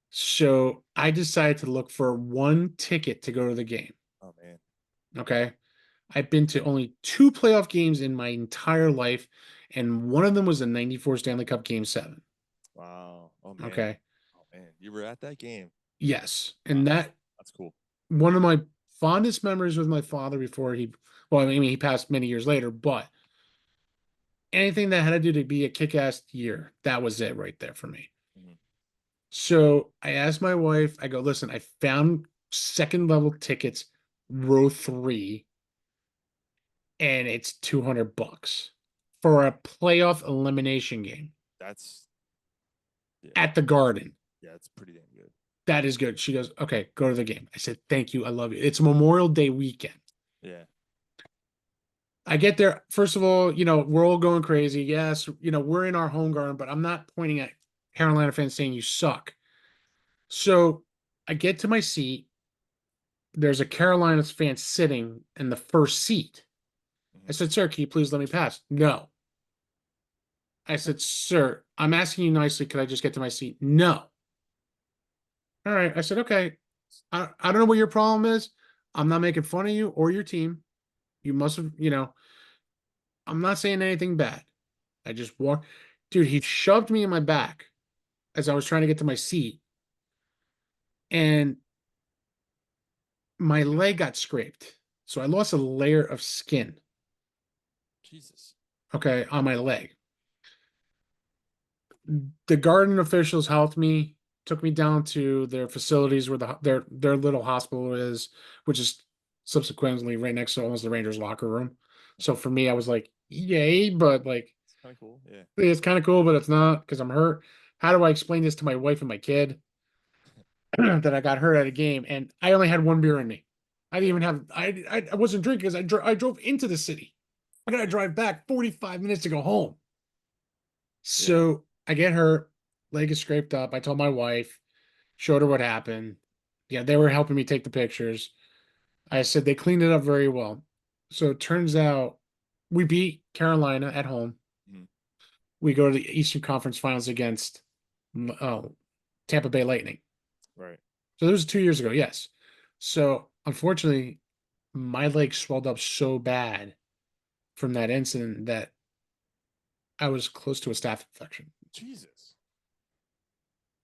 So I decided to look for one ticket to go to the game. Oh man. Okay. I've been to only two playoff games in my entire life, and one of them was the 94 Stanley Cup Game 7. Wow. Oh man. Okay. Oh man. You were at that game. Yes. Wow. And that That's cool. one of my fondest memories with my father before well, I mean, he passed many years later, but anything that had to do to be a kick-ass year, that was it right there for me. Mhm. So I asked my wife, I go, listen, I found second level tickets, row 3, and it's $200 for a playoff elimination game That's yeah. at the Garden. Yeah, it's pretty damn good. That is good. She goes, okay, go to the game. I said, thank you. I love you. It's Memorial Day weekend. Yeah. I get there. First of all, we're all going crazy. Yes, we're in our home garden, but I'm not pointing at Carolina fans saying you suck. So I get to my seat. There's a Carolina fan sitting in the first seat. I Mhm. said, sir, can you please let me pass? No. I said, sir, I'm asking you nicely. Could I just get to my seat? No. All right. I said, okay. I don't know what your problem is. I'm not making fun of you or your team. You must have, I'm not saying anything bad. I just walked. Dude, he shoved me in my back as I was trying to get to my seat, and my leg got scraped. So I lost a layer of skin, Jesus. okay, on my leg. The garden officials helped me, took me down to their facilities where their little hospital is, which is subsequently right next to almost the Rangers locker room. So for me, I was like, yay, but like It's kind of cool. Yeah. it's kind of cool, but it's not because I'm hurt. How do I explain this to my wife and my kid that I got hurt at a game and I only had one beer in me? I didn't Yeah. even have I wasn't drinking because I drove into the city. I got to drive back 45 minutes to go home. Yeah. So I get hurt, leg is scraped up. I told my wife, showed her what happened. Yeah, they were helping me take the pictures. I said they cleaned it up very well. So it turns out we beat Carolina at home. Mhm. We go to the Eastern Conference Finals against Oh, Tampa Bay Lightning. Right. So that was 2 years ago. Yes. So unfortunately, my leg swelled up so bad from that incident that I was close to a staph infection. Jesus.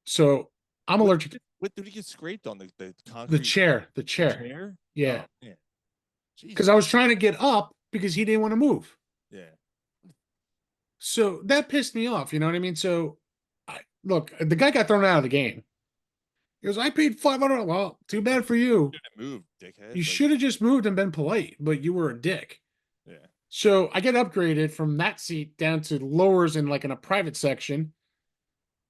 So I'm What allergic to what did he get scraped on the the concrete chair, the the chair. chair? Yeah. Oh man. Because I Jesus. was trying to get up because he didn't want to move. Yeah. So that pissed me off. You know what I mean? So look, the guy got thrown out of the game. He goes, I paid 500. Well, too bad for you. Shouldn't have moved, dickhead. You Like, should have just moved and been polite, but you were a dick. yeah. So I get upgraded from that seat down to lowers in a private section.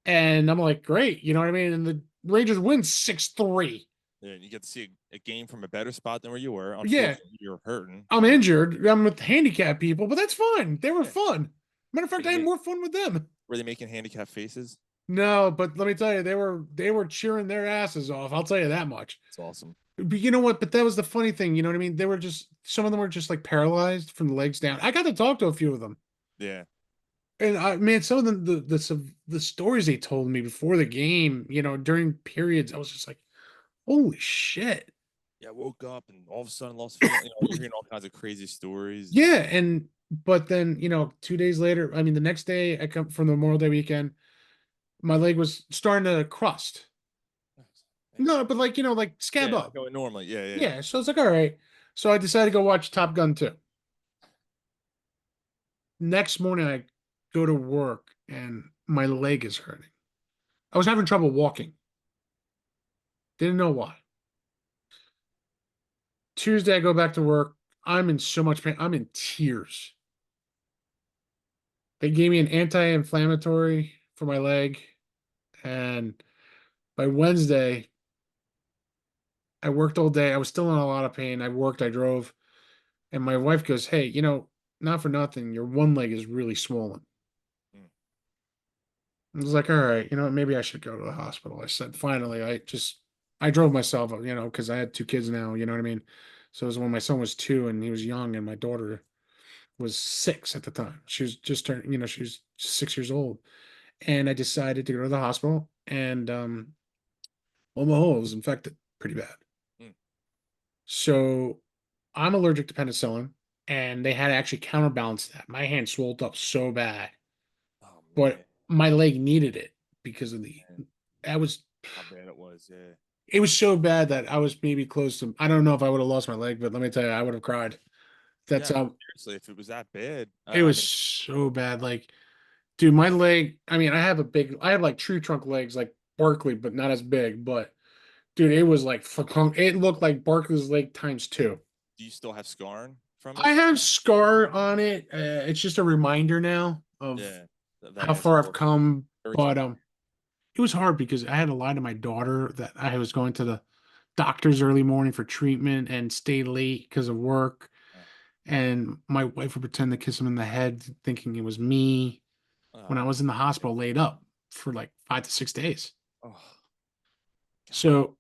And I'm like, great. You know what I mean? And the Rangers win 6-3. Yeah, you get to see a game from a better spot than where you were. Yeah, Unfortunately, you're hurting. I'm injured. I'm with handicapped people, but that's fine. They were Yeah. fun. Matter of Were fact, they, I had make, more fun with them. were they making handicap faces? No, but let me tell you, they were cheering their asses off. I'll tell you that much. It's awesome. But you know what? But that was the funny thing. You know what I mean? They were just some of them were just like paralyzed from the legs down. I got to talk to a few of them, Yeah. and man, some of them the stories they told me before the game, during periods, I was just like, holy shit. Yeah, I woke up and all of a sudden lost feeling. You're hearing all kinds of crazy stories. Yeah, and but then 2 days later, I mean, the next day I come from the Memorial Day weekend, my leg was starting to crust. Man. No, but like scab Yeah, like up. going normally. Yeah, yeah. Yeah, so I was like, all right. So I decided to go watch Top Gun 2. Next morning, I go to work and my leg is hurting. I was having trouble walking. Didn't know why. Tuesday, I go back to work. I'm in so much pain. I'm in tears. They gave me an anti-inflammatory for my leg. And by Wednesday, I worked all day. I was still in a lot of pain. I worked, I drove. And my wife goes, hey, not for nothing, your one leg is really swollen. Mm. I was like, all right, maybe I should go to the hospital. I said, finally, I drove myself, because I had two kids now, you know what I mean? So it was when my son was 2 and he was young, and my daughter was 6 at the time. She was just turned, she was 6 years old. And I decided to go to the hospital, and lo and behold, it was infected pretty bad. Mm. So I'm allergic to penicillin, and they had to actually counterbalance that. My hand swelled up so bad, Oh man, but my leg needed it because of the. man, I was. how bad it was. Yeah. It was so bad that I was maybe close to. I don't know if I would have lost my leg, but let me tell you, I would have cried. That's Yeah. how Seriously, if it was that bad, it I was mean, so bad. Like, dude, my leg. I mean, I have like tree trunk legs, like Barkley, but not as big. But dude, it was like it looked like Barkley's leg times 2. do you still have scarring from I it? have scar on it. It's just a reminder now of Yeah. That how has far I've horrible. come. Very But traumatic. it was hard because I had to lie to my daughter that I was going to the doctor's early morning for treatment and stay late because of work. Oh, And my wife would pretend to kiss him in the head, thinking it was me when I oh, was in the hospital laid up for like 5 to 6 days. oh, God. So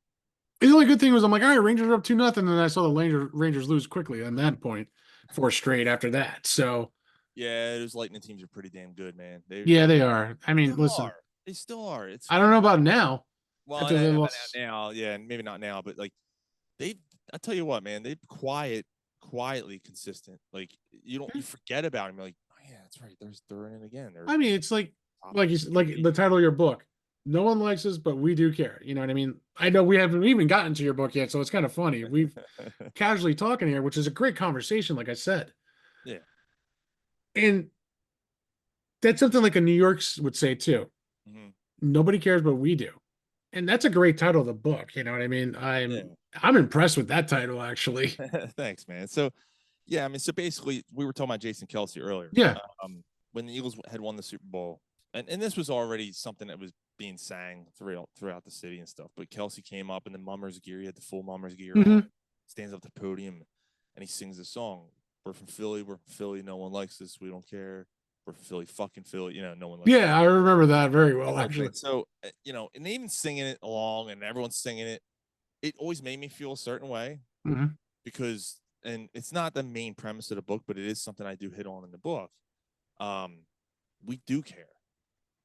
the only good thing was I'm like, all right, Rangers are up 2-0, and I saw the Rangers lose quickly on that point, 4 straight after that. So Yeah, those Lightning teams are pretty damn good, man. yeah, they are. I mean, Still listen, are. They still are. It's I don't know funny. about now Well, after they and not lost. now, yeah, and maybe not now, but like they, I tell you what, man, they quietly consistent. Like you forget about them. You're like, oh yeah, that's right. They're in it again. They're I mean, it's like top like you like the title of your book. No one likes us, but we do care. You know what I mean? I know we haven't even gotten to your book yet, so it's kind of funny. We've casually talking here, which is a great conversation, like I said. Yeah. And that's something like a New York would say too. Hmm. Nobody cares, but we do. And that's a great title of the book. You know what I mean? Yeah. I'm impressed with that title, actually. Thanks, man. So yeah, I mean, so basically, we were talking about Jason Kelsey earlier. Yeah. When the Eagles had won the Super Bowl, and this was already something that was being sang throughout the city and stuff. But Kelsey came up in the Mummers gear. He had the full Mummers gear on. Hmm. Stands up at the podium, and he sings the song. We're from Philly. We're from Philly. No one likes us. We don't care. We're from Philly. Fucking Philly. No one likes us. Yeah, I remember that very That well, whole thing. actually. So and even singing it along, and everyone's singing it. It always made me feel a certain way Hmm. because, and it's not the main premise of the book, but it is something I do hit on in the book. Um, we do care.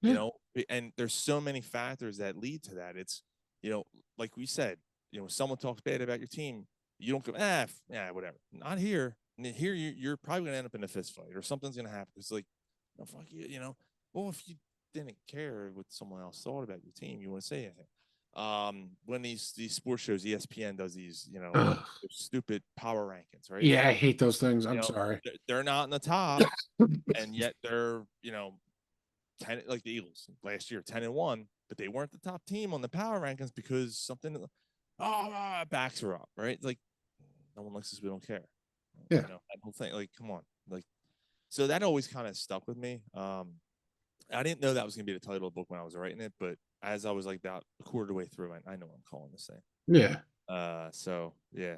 you Yeah. know, and there's so many factors that lead to that. It's, you know, like we said, you know, when someone talks bad about your team, you don't go, yeah, whatever. Not here. Here, you're probably going to end up in a fist fight or something's going to happen. It's like, no, fuck you, you know. Well, if you didn't care what someone else thought about your team, you wouldn't say anything. When these sports shows, ESPN does these, you know, Ugh. stupid power rankings, right? Yeah, I hate those things. You I'm know, sorry. they're not in the top, and yet they're, you know, 10, like the Eagles last year, 10-1, but they weren't the top team on the power rankings because something, backs are up, right? Like, no one likes us, we don't care. Yeah. You know, that whole thing, like, come on. Like, so that always kind of stuck with me. I didn't know that was gonna be the title of the book when I was writing it, but as I was like about a quarter of the way through, I know what I'm calling this thing. Yeah. So yeah,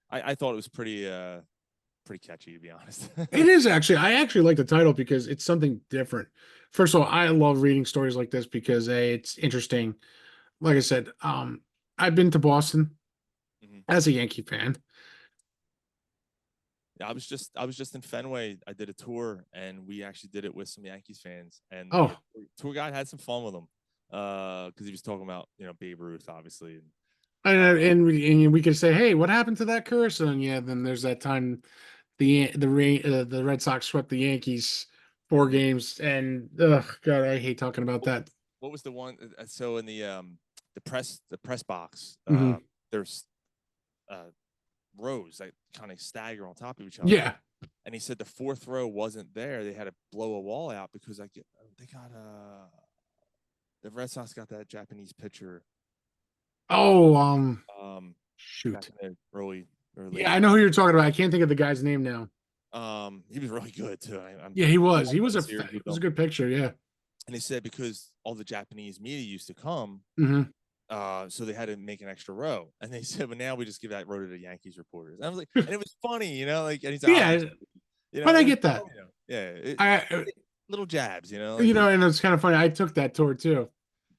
I thought it was pretty catchy, to be honest. It is actually. I actually like the title because it's something different. First of all, I love reading stories like this because A, it's interesting. Like I said, I've been to Boston Mhm. as a Yankee fan. Yeah, I was just in Fenway. I did a tour, and we actually did it with some Yankees fans, and the Oh, tour guide had some fun with them, because he was talking about, you know, Babe Ruth, obviously, and and we could say, hey, what happened to that curse? And yeah, then there's that time the Red Sox swept the Yankees four mhm. games, and ugh, God, I hate talking about what, that. what was the one? So in the press box, Hmm. there's uh, rows that kind of stagger on top of each other. Yeah. And he said the fourth row wasn't there. They had to blow a wall out because they got the Red Sox got that Japanese pitcher Oh, um back shoot. in the early Yeah, I know who you're talking about. I can't think of the guy's name now. he was really good too. I'm Yeah, he was. all He was the a series it with was a them. good picture. Yeah. And he said because all the Japanese media used to come, Hmm. so they had to make an extra row. And they said, but now we just give that row to the Yankees reporters. And I was like, and it was funny, you know, like, and he's Yeah, obviously, you know, but I it was, get that. you know, yeah, I little jabs, you know, like, you know, and it's kind of funny. I took that tour too.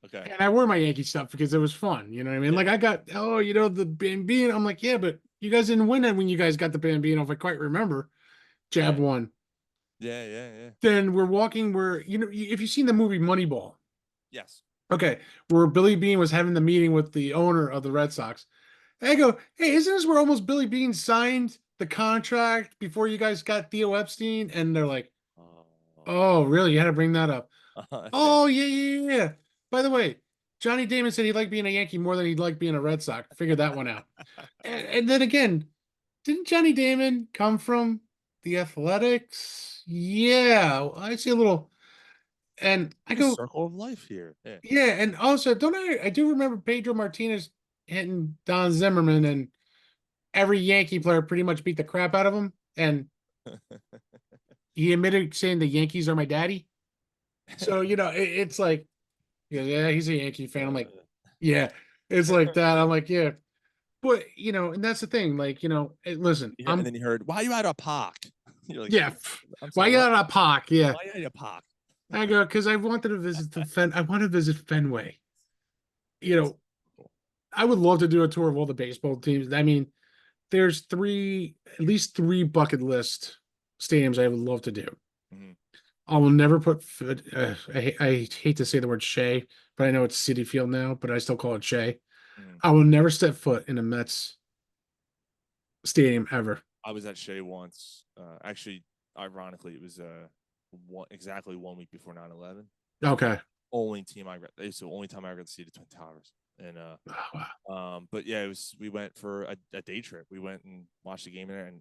okay, And I wore my Yankee stuff because it was fun. You know what I mean? yeah, Like I got, oh, the Bambino. I'm like, yeah, but you guys didn't win it when you guys got the Bambino, if I quite remember. Jab right, one. yeah, yeah, yeah, Then we're walking where, if you've seen the movie Moneyball, yes. okay, where Billy Bean was having the meeting with the owner of the Red Sox. And I go, hey, isn't this where almost Billy Bean signed the contract before you guys got Theo Epstein? And they're like, Oh, oh, really? You had to bring that up. that's Oh, fantastic. yeah, yeah, yeah. Yeah. By the way, Johnny Damon said he liked being a Yankee more than he'd like being a Red Sox. Figure that one out. And then again, didn't Johnny Damon come from the Athletics? Yeah, I see a little. And I The go, circle of life here. Yeah. yeah. And also, don't I do remember Pedro Martinez hitting Don Zimmerman, and every Yankee player pretty much beat the crap out of him. And he admitted saying the Yankees are my daddy. So, it's like, yeah, he's a Yankee fan. I'm like, uh, yeah, it's like that. I'm like, yeah. But, and that's the thing. Like, listen, yeah, and then you heard, "Why you out of park?" You're like, yeah. "I'm Why sorry, you what? got a Pac? Yeah. Why you out of park?" I go, because I wanted to visit I want to visit Fenway. You Yeah, it's know, cool. I would love to do a tour of all the baseball teams. I mean, there's at least three bucket list stadiums I would love to do. Mhm, I will never put foot. I hate to say the word Shea, but I know it's City Field now, but I still call it Shea. mhm. I will never step foot in a Mets stadium ever. I was at Shea once. Actually, ironically, it was exactly 1 week before 9/11. Okay. Only team I got. It's the only time I got to see the Twin Towers. And Oh, wow. but yeah, it was. We went for a day trip. We went and watched the game in there, and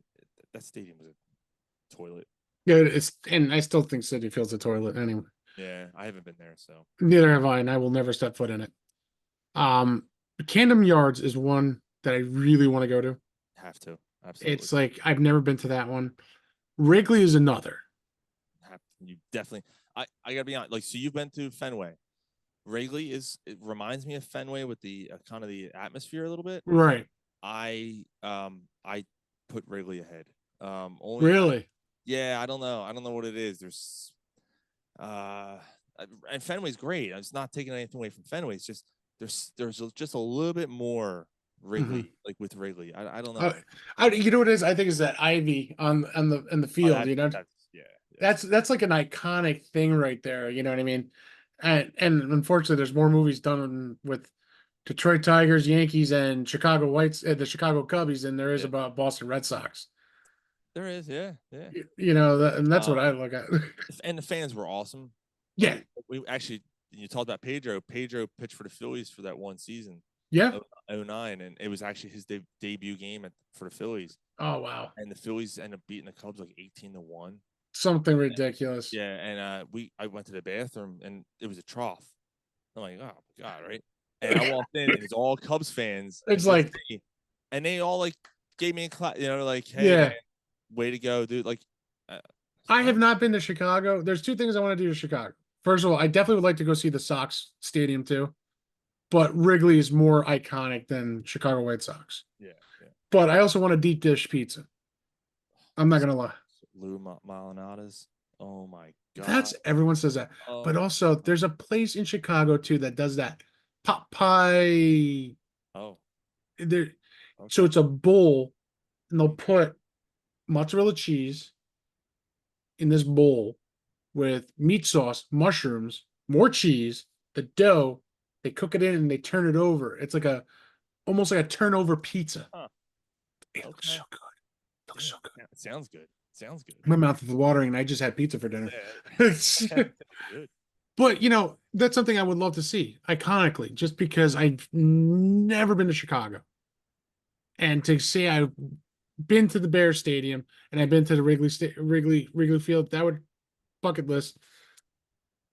that stadium was a toilet. Yeah, and I still think City Field's a toilet anyway. Yeah, I haven't been there, so Neither have I, and I will never step foot in it. Um, Camden Yards is one that I really want to go to. have to absolutely It's like I've never been to that one. Wrigley is another. have you definitely. I gotta be honest. Like, so you've been to Fenway. Wrigley it reminds me of Fenway with the kind of the atmosphere a little bit. Right. I put Wrigley ahead. Only Really. yeah, I don't know what it is. Uh and Fenway's great. I'm just not taking anything away from Fenway. It's just just a little bit more Hmm. Wrigley, like with Wrigley. I don't Uh, know. you know what it is? I think is that ivy on the Oh, field. that's yeah, that's That's like an iconic thing right there. You know what I mean? And unfortunately, there's more movies done with Detroit Tigers, Yankees, and Chicago Whites, the Chicago Cubbies than there is Yeah, about Boston Red Sox. there is. Yeah, yeah. And that's what Um, I look at. and the fans were awesome. Yeah, We actually, you talked about Pedro. Pedro pitched for the Phillies for that one season, yeah. oh 09, and it was actually his debut game for the Phillies. Oh wow, And the Phillies ended up beating the Cubs like 18-1. something ridiculous. Yeah, and I went to the bathroom and it was a trough. I'm like, oh my god, right? And I walked in and it's all Cubs fans and It's just like, me, and they all like gave me a clap, like, hey man, yeah. way to go, dude. Like, I oh, have not been to Chicago. There's two things I want to do to Chicago. First of all, I definitely would like to go see the Sox stadium too, but Wrigley is more iconic than Chicago White Sox. yeah, yeah. But I also want a deep dish pizza. I'm not gonna lie. Lou Malnati's. Oh my god. That's everyone says that. But Oh, also, there's a place in Chicago too that does that pot pie. oh, There, so okay. it's a bowl, and they'll put mozzarella cheese in this bowl with meat sauce, mushrooms, more cheese, the dough. They cook it in and they turn it over. It's like a almost like a turnover pizza. Huh. It looks so Okay. good. It looks Damn. so good. Yeah, it sounds good. Sounds good. My mouth is watering, and I just had pizza for dinner. Yeah. Good. But that's something I would love to see iconically, just because I've never been to Chicago. And to say I've been to the Bears Stadium and I've been to the Wrigley Field, that would bucket list.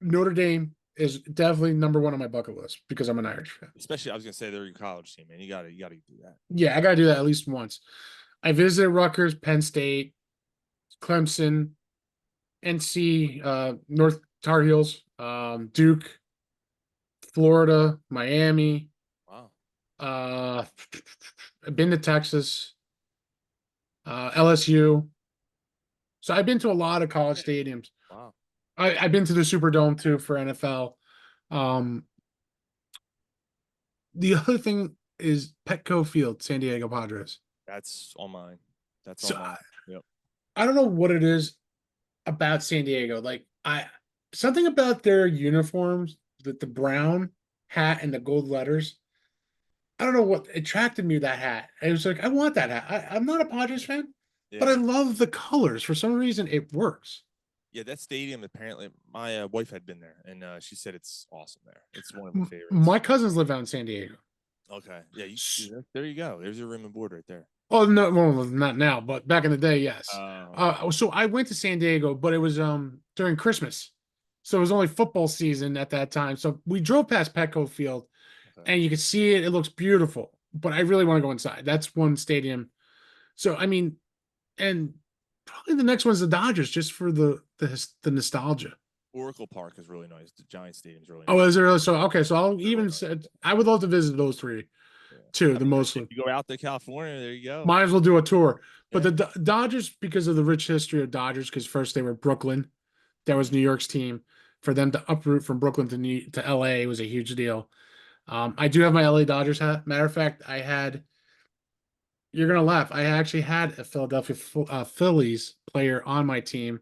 Notre Dame is definitely number one on my bucket list because I'm an Irish fan. Especially, I was gonna say they're your college team, man. You gotta do that. Yeah, I gotta do that at least once. I visited Rutgers, Penn State, Clemson, NC, North Tar Heels, Duke, Florida, Miami. Wow. Uh, I've been to Texas, LSU. So I've been to a lot of college Yeah. stadiums. Wow. I've been to the Superdome too for NFL. Um, the other thing is Petco Field, San Diego Padres. That's on mine. That's So on mine. Yep. I don't know what it is about San Diego. Like I something about their uniforms, the brown hat and the gold letters. I don't know what attracted me to that hat. I was like, I want that hat. I'm not a Padres fan, but I Yeah. love the colors. For some reason, it works. Yeah. That stadium, apparently, my wife had been there, and she said it's awesome there. It's one of her My favorites. cousins live out in San Diego. Okay. Yeah. There you go. There's your room and board right there. Oh no, well, not now, but back in the day, yes. Okay. So I went to San Diego, but it was during Christmas, so it was only football season at that time. So we drove past Petco Field, Okay. and you can see it. It looks beautiful, but I really want to go inside. That's one stadium. So I mean, and probably the next one's the Dodgers, just for the nostalgia. Oracle Park is really nice. The Giant Stadium is really Oh, nice. is there? So okay, so I'll Really even nice. say I would love to visit those three Yeah. too. I The mean, if mostly. you go out to California, there you go. Might as well do a tour. But Yeah. the Dodgers, because of the rich history of Dodgers, because first they were Brooklyn, that was New York's team. For them to uproot from Brooklyn to LA was a huge deal. I do have my LA Dodgers hat. Matter of fact, you're gonna laugh. I actually had a Philadelphia Phillies player on my team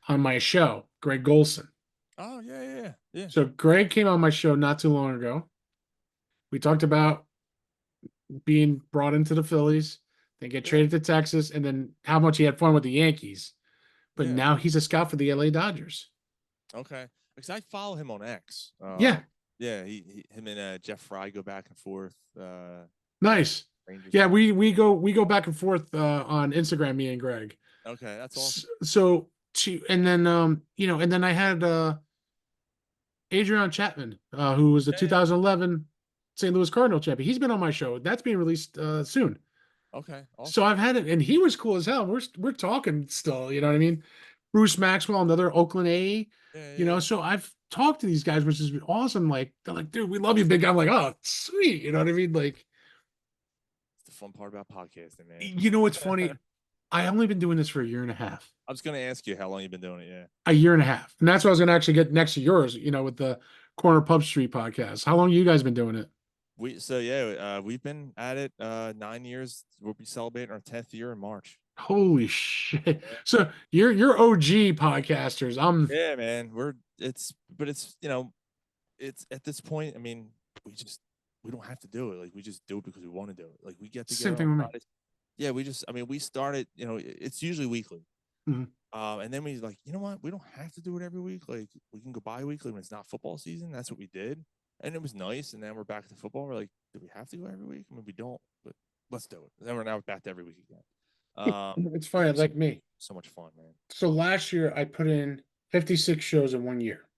on my show, Greg Golson. Oh yeah, yeah, yeah. Yeah. So Greg came on my show not too long ago. We talked about being brought into the Phillies, then get Yeah. traded to Texas, and then how much he had fun with the Yankees. But Yeah. now he's a scout for the LA Dodgers. Okay. Because I follow him on X. Yeah, Yeah, him and Jeff Fry go back and forth. nice. Rangers Yeah, fan. we go back and forth on Instagram, me and Greg. Okay, that's awesome. So and then and then I had Adrian Chapman, who was the Yeah, yeah. 2011 St. Louis Cardinal champion. He's been on my show. That's being released soon. Okay, So awesome. I've had it, and he was cool as hell. We're talking still, you know what I mean? Bruce Maxwell, another Oakland A, Yeah, yeah, yeah. So I've talked to these guys, which has been awesome. Like they're like, dude, we love you, big guy. I'm like, oh, sweet, you know what I mean? Like, It's the fun part about podcasting, man. what's funny? I only been doing this for a year and a half. I was gonna ask you how long you've been doing it. Yeah. A year and a half, and that's what I was gonna actually get next to yours. With the Corner Pub Street podcast. How long you guys been doing it? We've been at it 9 years. We'll be celebrating our 10th year in March. Holy shit! So you're OG podcasters. I'm Yeah, man. But it's it's at this point. I mean, we don't have to do it. Like we just do it because we want to do it. Like we get Same together on thing with me. Fridays. Yeah, I mean, we started. It's usually weekly. Mhm. And then we like, you know what? We don't have to do it every week. Like we can go bi-weekly when it's not football season. That's what we did, and it was nice. And then we're back to football. We're like, do we have to go every week? I mean, we don't, but let's do it. And then we're now back to every week again. It's funny, So, like me. so much fun, man. So last year I put in 56 shows in 1 year,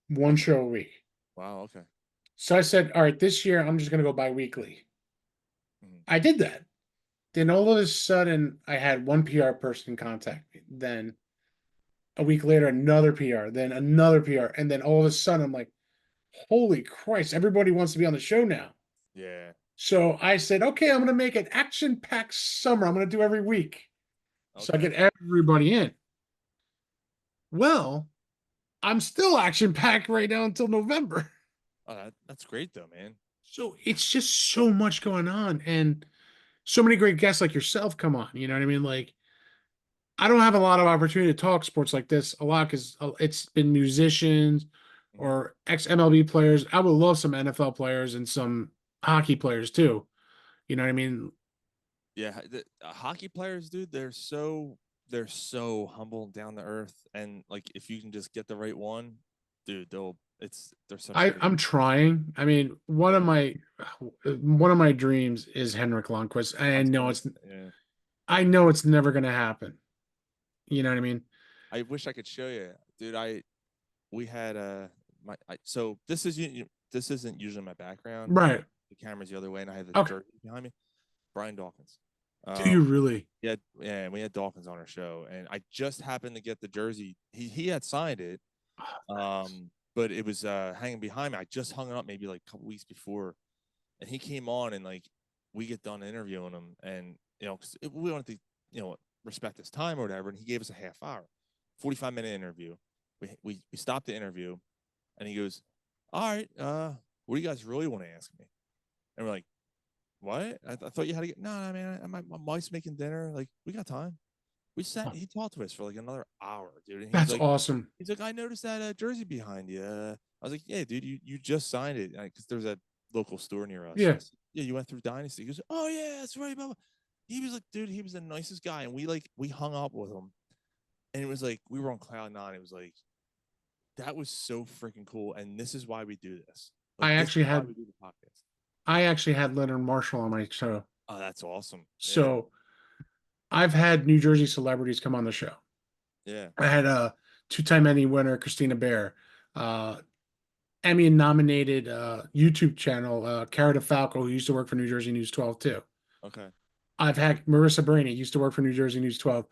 one Okay. show a week. Wow. Okay. So I said, all right, this year I'm just going to go bi-weekly. Mhm. I did that. Then all of a sudden I had one PR person contact me. Then a week later, another PR, then another PR. And then all of a sudden I'm like, holy Christ, everybody wants to be on the show now. Yeah. So I said, okay, I'm going to make an action-packed summer. I'm going to do every week. So I Okay. get everybody in. Well, I'm still action-packed right now until November. Oh, that's great though, man. So it's just so much going on and so many great guests like yourself come on. You know what I mean? Like, I don't have a lot of opportunity to talk sports like this a lot because it's been musicians Mhm. or ex MLB players. I would love some NFL players and some hockey players too. You know what I mean? Yeah, hockey players, dude, they're so humble, down to earth, and like if you can just get the right one, dude, they're such good. I'm trying. I mean, Yeah, one of my dreams is Henrik Lundqvist. I was gonna say, yeah. I know it's never going to happen. You know what I mean? I wish I could show you, dude. We had so this isn't usually my background. Right. The camera's the other way, and I have the Okay. jersey behind me. Brian Dawkins. Do you really? Yeah, we had Dawkins on our show, and I just happened to get the jersey. He had signed it, Oh, nice. but it was hanging behind me. I just hung it up maybe like a couple weeks before, and he came on, and like we get done interviewing him, and because we wanted to respect his time or whatever, and he gave us a half hour, 45-minute interview. We stopped the interview, and he goes, "All right, what do you guys really want to ask me?" And we're like, "What? I thought you had to get no, man. My wife's making dinner. Like we got time." We sat. He talked to us for like another hour, dude. And That's awesome. he's like, I noticed that jersey behind you. I was like, yeah, dude, you just signed it because there's a local store near us. I Yeah. said, yeah, you went through Dynasty. He goes, oh yeah, that's right. Blah, blah. He was like, dude, he was the nicest guy, and we hung up with him, and it was like we were on cloud nine. It was like that was so freaking cool, and this is why we do this. Like I this is actually why had we do the podcast. I actually had Leonard Marshall on my show. Oh, that's awesome. Yeah, So I've had New Jersey celebrities come on the show. yeah. I had a two-time Emmy winner, Christina Bear, uh, Emmy nominated YouTube channel, Cara DeFalco, who used to work for New Jersey News 12 too. Okay. I've had Marissa Brainey, used to work for New Jersey News 12.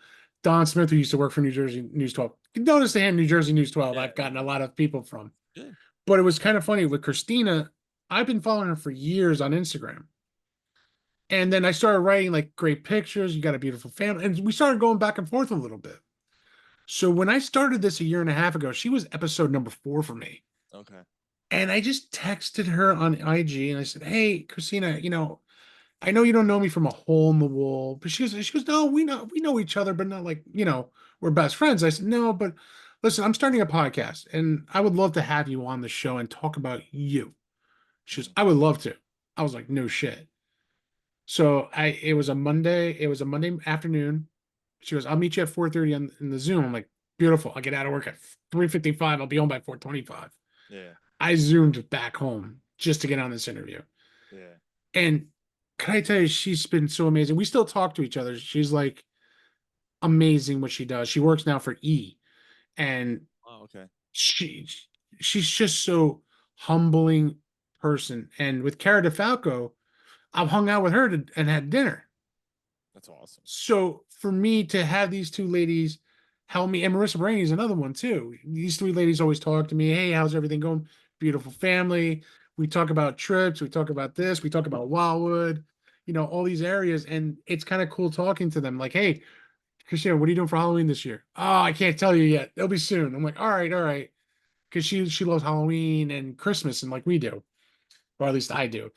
Don Smith, who used to work for New Jersey News 12. You notice the hand New Jersey News 12 Yeah, I've yeah. gotten a lot of people from. Good. But it was kind of funny with Christina. I've been following her for years on Instagram. And then I started writing like great pictures. You got a beautiful family. And we started going back and forth a little bit. So when I started this a year and a half ago, she was episode number 4 for me. Okay. And I just texted her on IG and I said, hey, Christina, I know you don't know me from a hole in the wall, but she goes, no, we know each other, but not like, we're best friends. I said, no, but listen, I'm starting a podcast and I would love to have you on the show and talk about you. She goes, Mhm. I would love to. I was like, no shit. So it was a Monday afternoon. She goes, I'll meet you at 4:30 in the Zoom. I'm like, beautiful. I'll get out of work at 3:55. I'll be home by 4:25. Yeah, I zoomed back home just to get on this interview. yeah. And can I tell you, she's been so amazing. We still talk to each other. She's like amazing what she does. She works now for E, and Oh, okay. she she's just so humbling person. And with Cara DeFalco, I've hung out with her and had dinner. That's awesome. So for me to have these two ladies help me, and Marissa Brainey is another one too. These three ladies always talk to me. Hey, how's everything going? Beautiful family. We talk about trips. We talk about this. We talk about Wildwood. All these areas, and it's kind of cool talking to them. Like, hey, Christina, what are you doing for Halloween this year? Oh, I can't tell you yet. It'll be soon. I'm like, all right, because she loves Halloween and Christmas, and like we do, or at least I do.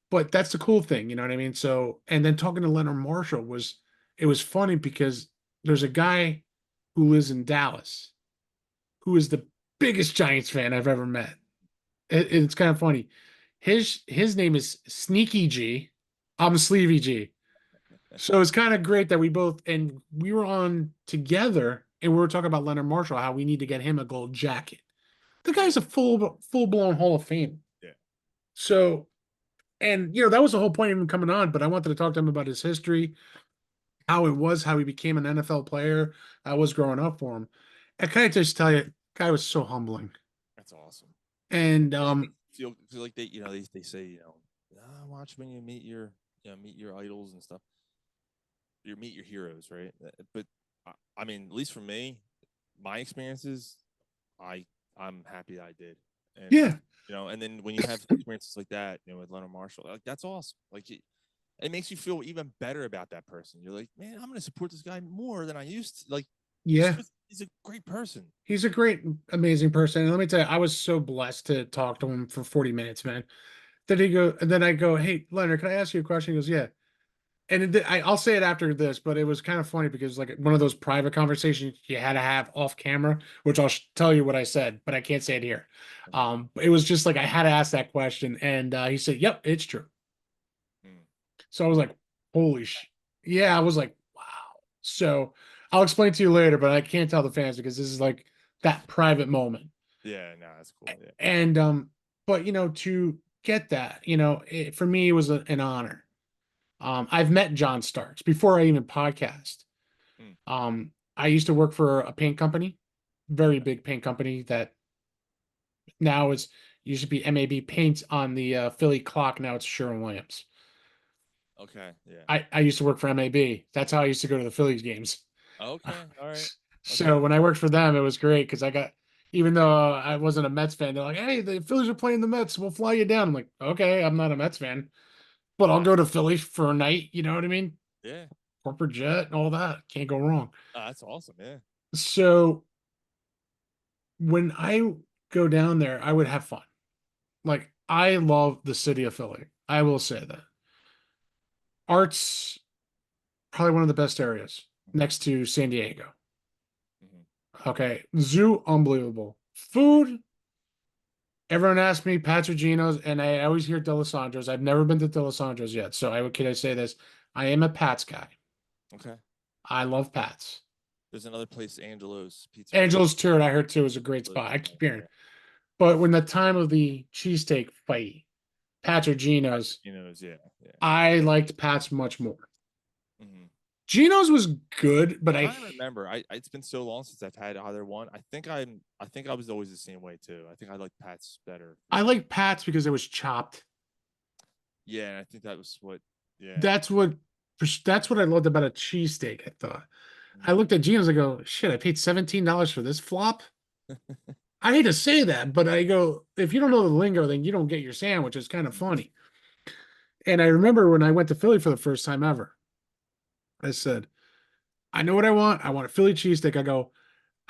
But that's the cool thing, you know what I mean? So, and then talking to Leonard Marshall it was funny because there's a guy who lives in Dallas who is the biggest Giants fan I've ever met. It's kind of funny. His name is Sneaky G. I'm Sleevy G. So it's kind of great that we both and we were on together and we were talking about Leonard Marshall, how we need to get him a gold jacket. The guy's a Yeah, full blown Hall of Fame. yeah, So and that was the whole point of him coming on. But I wanted to talk to him about his history, how it was, how he became an NFL player, how it was growing up for him. And can I just tell you, guy was so humbling. that's awesome. And And it makes you feel 'cause like they say watch when you meet your meet your idols and stuff. You meet your heroes, right? But I mean, at least for me, my experiences, I I'm happy I did, and yeah, and then when you have experiences like that, with Leonard Marshall, like that's awesome. Like it makes you feel even better about that person. You're like, man, I'm gonna support this guy more than I used to. Like, just yeah. 'cause he's a great person. He's a great, amazing person. And let me tell you, I was so blessed to talk to him for 40 minutes, man. And then I go, hey, Leonard, can I ask you a question? He goes, yeah. And I'll say it after this, but it was kind of funny because like one of those private conversations you had to have off camera, which I'll tell you what I said, but I can't say it here. Okay. It was just like I had to ask that question, and he said, "Yep, it's true." Mm. So I was like, "Holy sh!" Yeah, I was like, "Wow." So I'll explain to you later, but I can't tell the fans because this is like that private moment. Yeah, no, that's cool. Yeah. And but to get that, for me it was an honor. I've met John Starks before I even podcast. Mm. I used to work for a paint company, very Okay. big paint company that now is used to be MAB Paints on the Philly clock. Now it's Sherwin-Williams. Okay. Yeah. I used to work for MAB. That's how I used to go to the Phillies games. Okay. All right. Okay. So when I worked for them, it was great because even though I wasn't a Mets fan, they're like, "Hey, the Phillies are playing the Mets. We'll fly you down." I'm like, "Okay, I'm not a Mets fan, but I'll go to Philly for a night." You know what I mean? Yeah. Corporate jet and all that. Can't go wrong. That's awesome. Yeah. So when I go down there, I would have fun. Like I love the city of Philly. I will say that. Art's probably one of the best areas Hmm. next to San Diego. Hmm. Okay. Zoo, unbelievable. Yeah. Food, everyone asks me Pat's or Geno's, and I always hear Delisandro's. I've never been to Delisandro's yet. So can I say this? I am a Pat's guy. Okay. I love Pat's. There's another place, Angelo's Pizzeria. Angelo's Turret, I heard too, is a great spot. I keep hearing. Yeah. But when the time of the cheesesteak fight, Pat's or Geno's, Yeah. Yeah. I liked Pat's much more. Hmm. Geno's was good, but Trying to remember. It's been so long since I've had either one. I think I was always the same way too. I think I like Pat's better for I some. like Pat's because it was chopped. Yeah, and I think that was what. Yeah. That's what that's what I loved about a cheesesteak, I thought. I Hmm. looked at Geno's, I go, shit, I paid $17 for this flop. I hate to say that, but I go, if you don't know the lingo, then you don't get your sandwich. It's kind of funny. And I remember when I went to Philly for the first time ever, I said, I know what I want. I want a Philly cheesesteak. I go,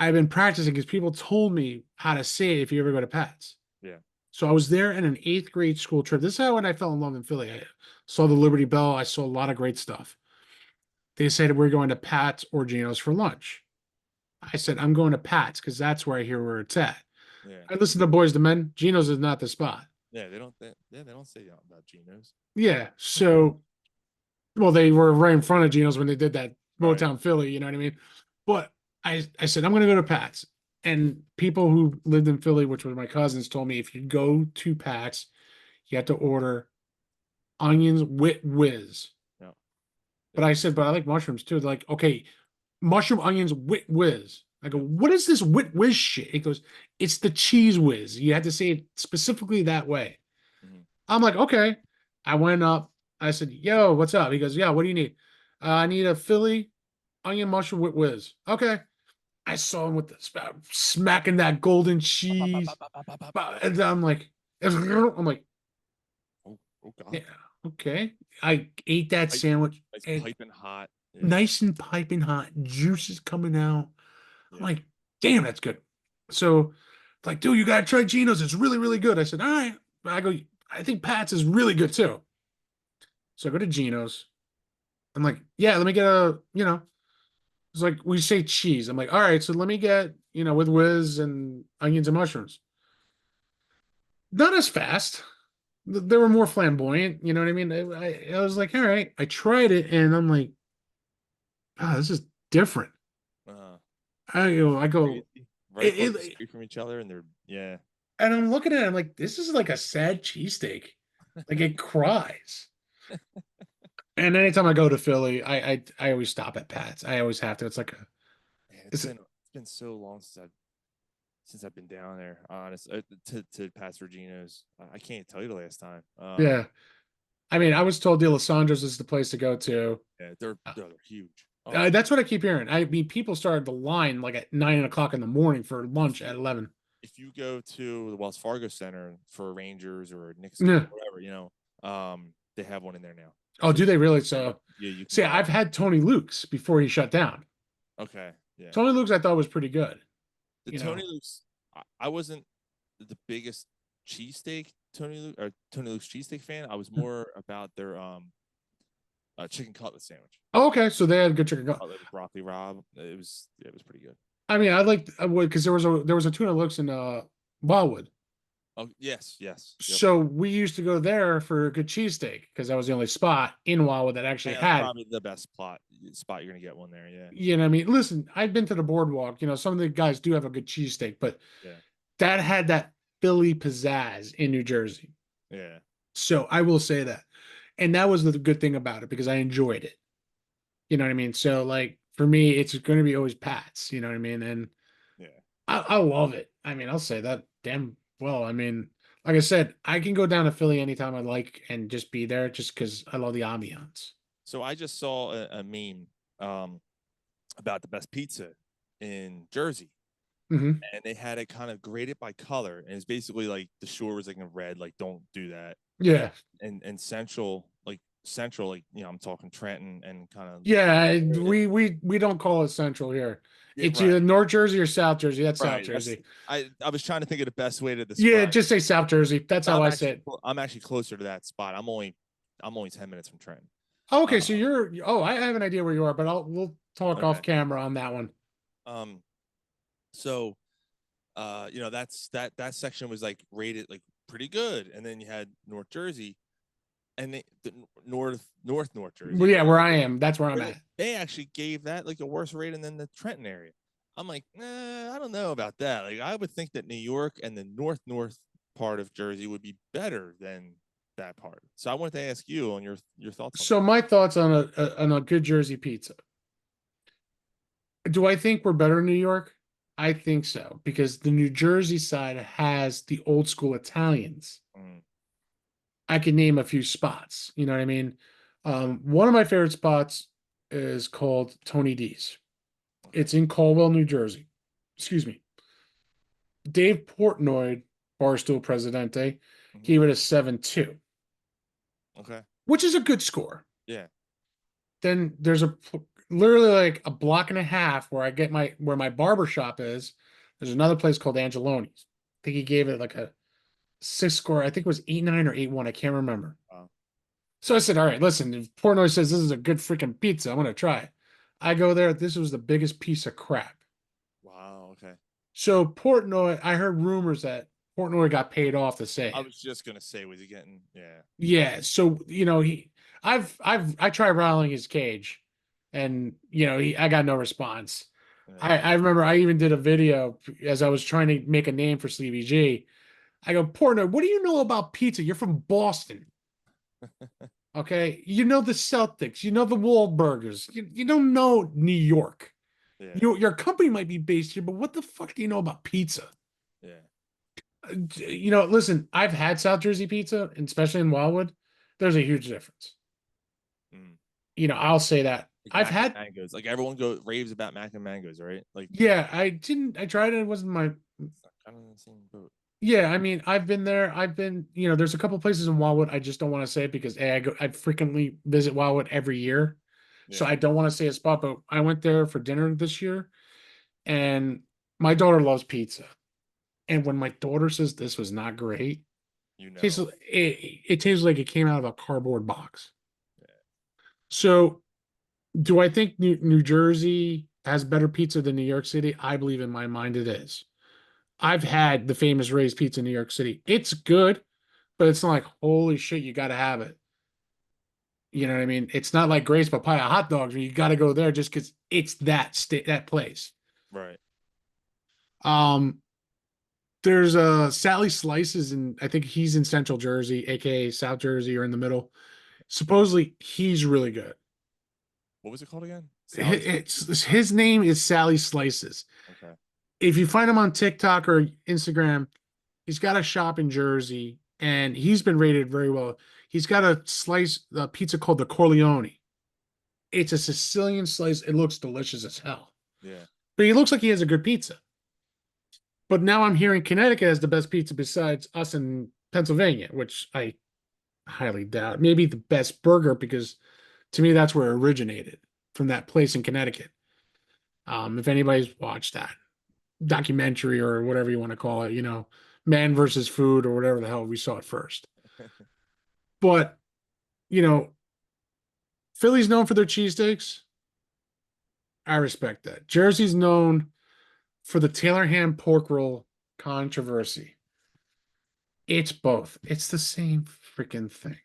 I've been practicing because people told me how to say it if you ever go to Pat's. Yeah. So I was there in an eighth grade school trip. This is how when I fell in love in Philly. I saw the Liberty Bell. I saw a lot of great stuff. They said we're going to Pat's or Geno's for lunch. I said I'm going to Pat's because that's where I hear where it's at. Yeah. I listened to Boys to Men. Geno's is not the spot. Yeah. They don't say about Geno's. Yeah. So, well, they were right in front of Geno's when they did that Right. Motown Philly. You know what I mean? But I said I'm going to go to Pat's. And people who lived in Philly, which were my cousins, told me if you go to Pat's, you have to order onions with whiz. No. But Yeah. I said, but I like mushrooms too. They're like, okay, mushroom onions with whiz. I go, what is this with whiz shit? He goes, it's the cheese whiz. You had to say it specifically that way. Hmm. I'm like, okay. I went up. I said, yo, what's up? He goes, yeah, what do you need? I need a Philly onion mushroom with whiz. Okay. I saw him with the smacking that golden cheese. And I'm like, Oh, oh yeah, God. okay. I ate that Pipe, sandwich it's and piping hot. Yeah. nice and piping hot, juices coming out. I'm Yeah. like, damn, that's good. So, like, dude, you gotta try Geno's. It's really, really good. I said, all right. I go, I think Pat's is really good too. So I go to Geno's. I'm like, yeah, let me get it's like we say cheese. I'm like, all right, so let me get, with whiz and onions and mushrooms. not as fast. They were more flamboyant. You know what I mean? I was like, all right. I tried it, and I'm like, oh, this is different. Uh, I go, crazy. Right across the it, street from each other, and they're yeah. and I'm looking at it. I'm like, this is like a sad cheesesteak. Like it cries. And anytime I go to Philly, I always stop at Pat's. I always have to. It's like a, Man, it's it's been so long since I've been down there. Honest, to Pass Regino's, I can't tell you the last time. yeah. I mean, I was told De Lissandro's is the place to go to. Yeah, Uh, they're huge. Oh, that's what I keep hearing. I mean, people started the line like at 9 o'clock in the morning for if lunch you at 11. if you go to the Wells Fargo Center for Rangers or Knicks game, Yeah. whatever, they have one in there now. Oh, So do they really? yeah, So, yeah, you can see, go. I've had Tony Luke's before he shut down. Okay, yeah. Tony Luke's I thought was pretty good. The You know. Tony Luke's, I wasn't the biggest cheesesteak Tony Luke's cheesesteak fan. I was more about their chicken cutlet sandwich. Oh, okay, so they had good chicken. Cutlet with broccoli rabe. It was pretty good. I mean, I liked because there was a Tuna Luke's in Wildwood. Oh yes, yes, yep. So we used to go there for a good cheesesteak because that was the only spot in Wildwood that actually And that's had. probably the best spot you're gonna get one there. Yeah, You know what I mean? Listen, I've been to the boardwalk. You know, some of the guys do have a good cheesesteak, but yeah, that had that Philly pizzazz in New Jersey. yeah, So I will say that. And that was the good thing about it because I enjoyed it. You know what I mean? So like for me, it's going to be always Pat's, you know what I mean? And yeah. I love it. I mean, I'll say that damn well. I mean, like I said, I can go down to Philly anytime I like and just be there just because I love the ambiance. So I just saw a meme um, about the best pizza in Jersey, Hmm. and they had it kind of graded by color, and it's basically like the shore was like in red, like don't do that, Yeah. and central, like I'm talking Trenton and kind of Yeah, we don't call it Central here. yeah, It's right, either North Jersey or South Jersey. That's South right. That's Jersey. I was trying to think of the best way to Yeah, describe. just say South Jersey. That's But how I say it. I'm actually closer to that spot. I'm only 10 minutes from Trenton. Oh, okay, Uh, so you're. Oh, I have an idea where you are, but we'll talk off okay. camera on that one. Um. So that section was like rated like pretty good, and then you had North Jersey, and the North Well, Jersey, yeah, where I am, that's where I'm where they, at. they actually gave that like a worse rating than the Trenton area. I'm like, I don't know about that. Like, I would think that New York and the north part of Jersey would be better than that part. So I wanted to ask you on your thoughts on So that. my thoughts on a good Jersey pizza. Do I think we're better in New York? I think so because the New Jersey side has the old school Italians. Mm, I can name a few spots. You know what I mean? One of my favorite spots is called Tony D's. okay. It's in Caldwell, New Jersey. Excuse me. Dave Portnoy, Barstool Presidente, Hmm. gave it a 7.2, Okay. which is a good score. Yeah. Then there's literally like a block and a half where I get where my barber shop is. There's another place called Angeloni's. I think he gave it like a six score. I think it was 8.9 or 8.1. I can't remember. Wow. So I said, all right, listen, if Portnoy says this is a good freaking pizza, I'm gonna try it. I go there. This was the biggest piece of crap. Wow. Okay. So Portnoy, I heard rumors that Portnoy got paid off to say I it. was just gonna say, was he getting? Yeah. Yeah, so I tried rattling his cage, and I got no response. Yeah. I remember I even did a video as I was trying to make a name for Sleepy G. I go, Portnoy, what do you know about pizza? You're from Boston, okay? You know the Celtics, you know the Wahlburgers. You don't know New York. Yeah. Your company might be based here, but what the fuck do you know about pizza? Yeah. Listen, I've had South Jersey pizza, and especially in Wildwood. There's a huge difference. Mm. I'll say that. Like I've mac and had, mangoes. Like everyone goes raves about mac and mangoes, right? Like yeah, I tried it. It wasn't my, kind of in the same boat. yeah, I mean, I've been there. There's a couple places in Wildwood. I just don't want to say it because I frequently visit Wildwood every year. So Yeah. I don't want to say a spot, but I went there for dinner this year and my daughter loves pizza. And when my daughter says this was not great, You know. it tastes like it came out of a cardboard box. Yeah. So do I think New Jersey has better pizza than New York City? I believe in my mind it is. I've had the famous Ray's Pizza in New York City. It's good, but it's not like holy shit, you got to have it. You know what I mean? It's not like Grace Papaya hot dogs where you got to go there just because it's that place. Right. Um, there's Sally Slices, and I think he's in Central Jersey, aka South Jersey, or in the middle. Supposedly, he's really good. What was it called again? Sally's. It's his name is Sally Slices. Okay. If you find him on TikTok or Instagram, he's got a shop in Jersey, and he's been rated very well. He's got a pizza called the Corleone. It's a Sicilian slice. It looks delicious as hell. Yeah. But he looks like he has a good pizza. But now I'm hearing Connecticut has the best pizza besides us in Pennsylvania, which I highly doubt. Maybe the best burger because to me that's where it originated from that place in Connecticut. If anybody's watched that documentary or whatever you want to call it, man versus food or whatever the hell we saw it first. But you know, Philly's known for their cheesesteaks. I respect that. Jersey's known for the Taylor ham pork roll controversy. It's both. It's the same freaking thing.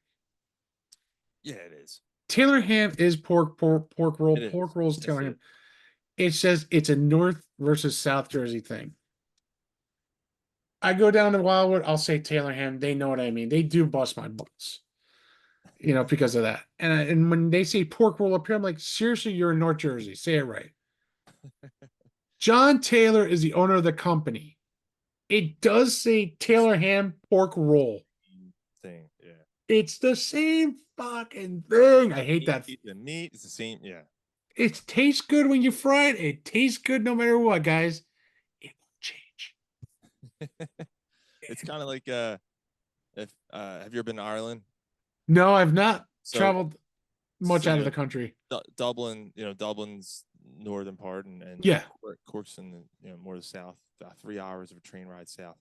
Yeah, it is. Taylor ham is pork roll. It is. Pork roll is Yes, Taylor it ham. is. It says it's a North versus South Jersey thing. I go down to Wildwood, I'll say Taylor ham. They know what I mean. They do bust my balls, because of that. And when they say pork roll up here, I'm like, seriously, you're in North Jersey. Say it right. John Taylor is the owner of the company. It does say Taylor ham pork roll. Thing. Yeah. It's the same fucking thing. I hate that. The meat is the same. Yeah. It tastes good when you fry it. It tastes good no matter what, guys. It won't change. It's kind of like if have you ever been to Ireland? No, I've not So traveled much so out of the country. Dublin, Dublin's northern part, and Yeah. Cork's in the more the south, about 3 hours of a train ride south,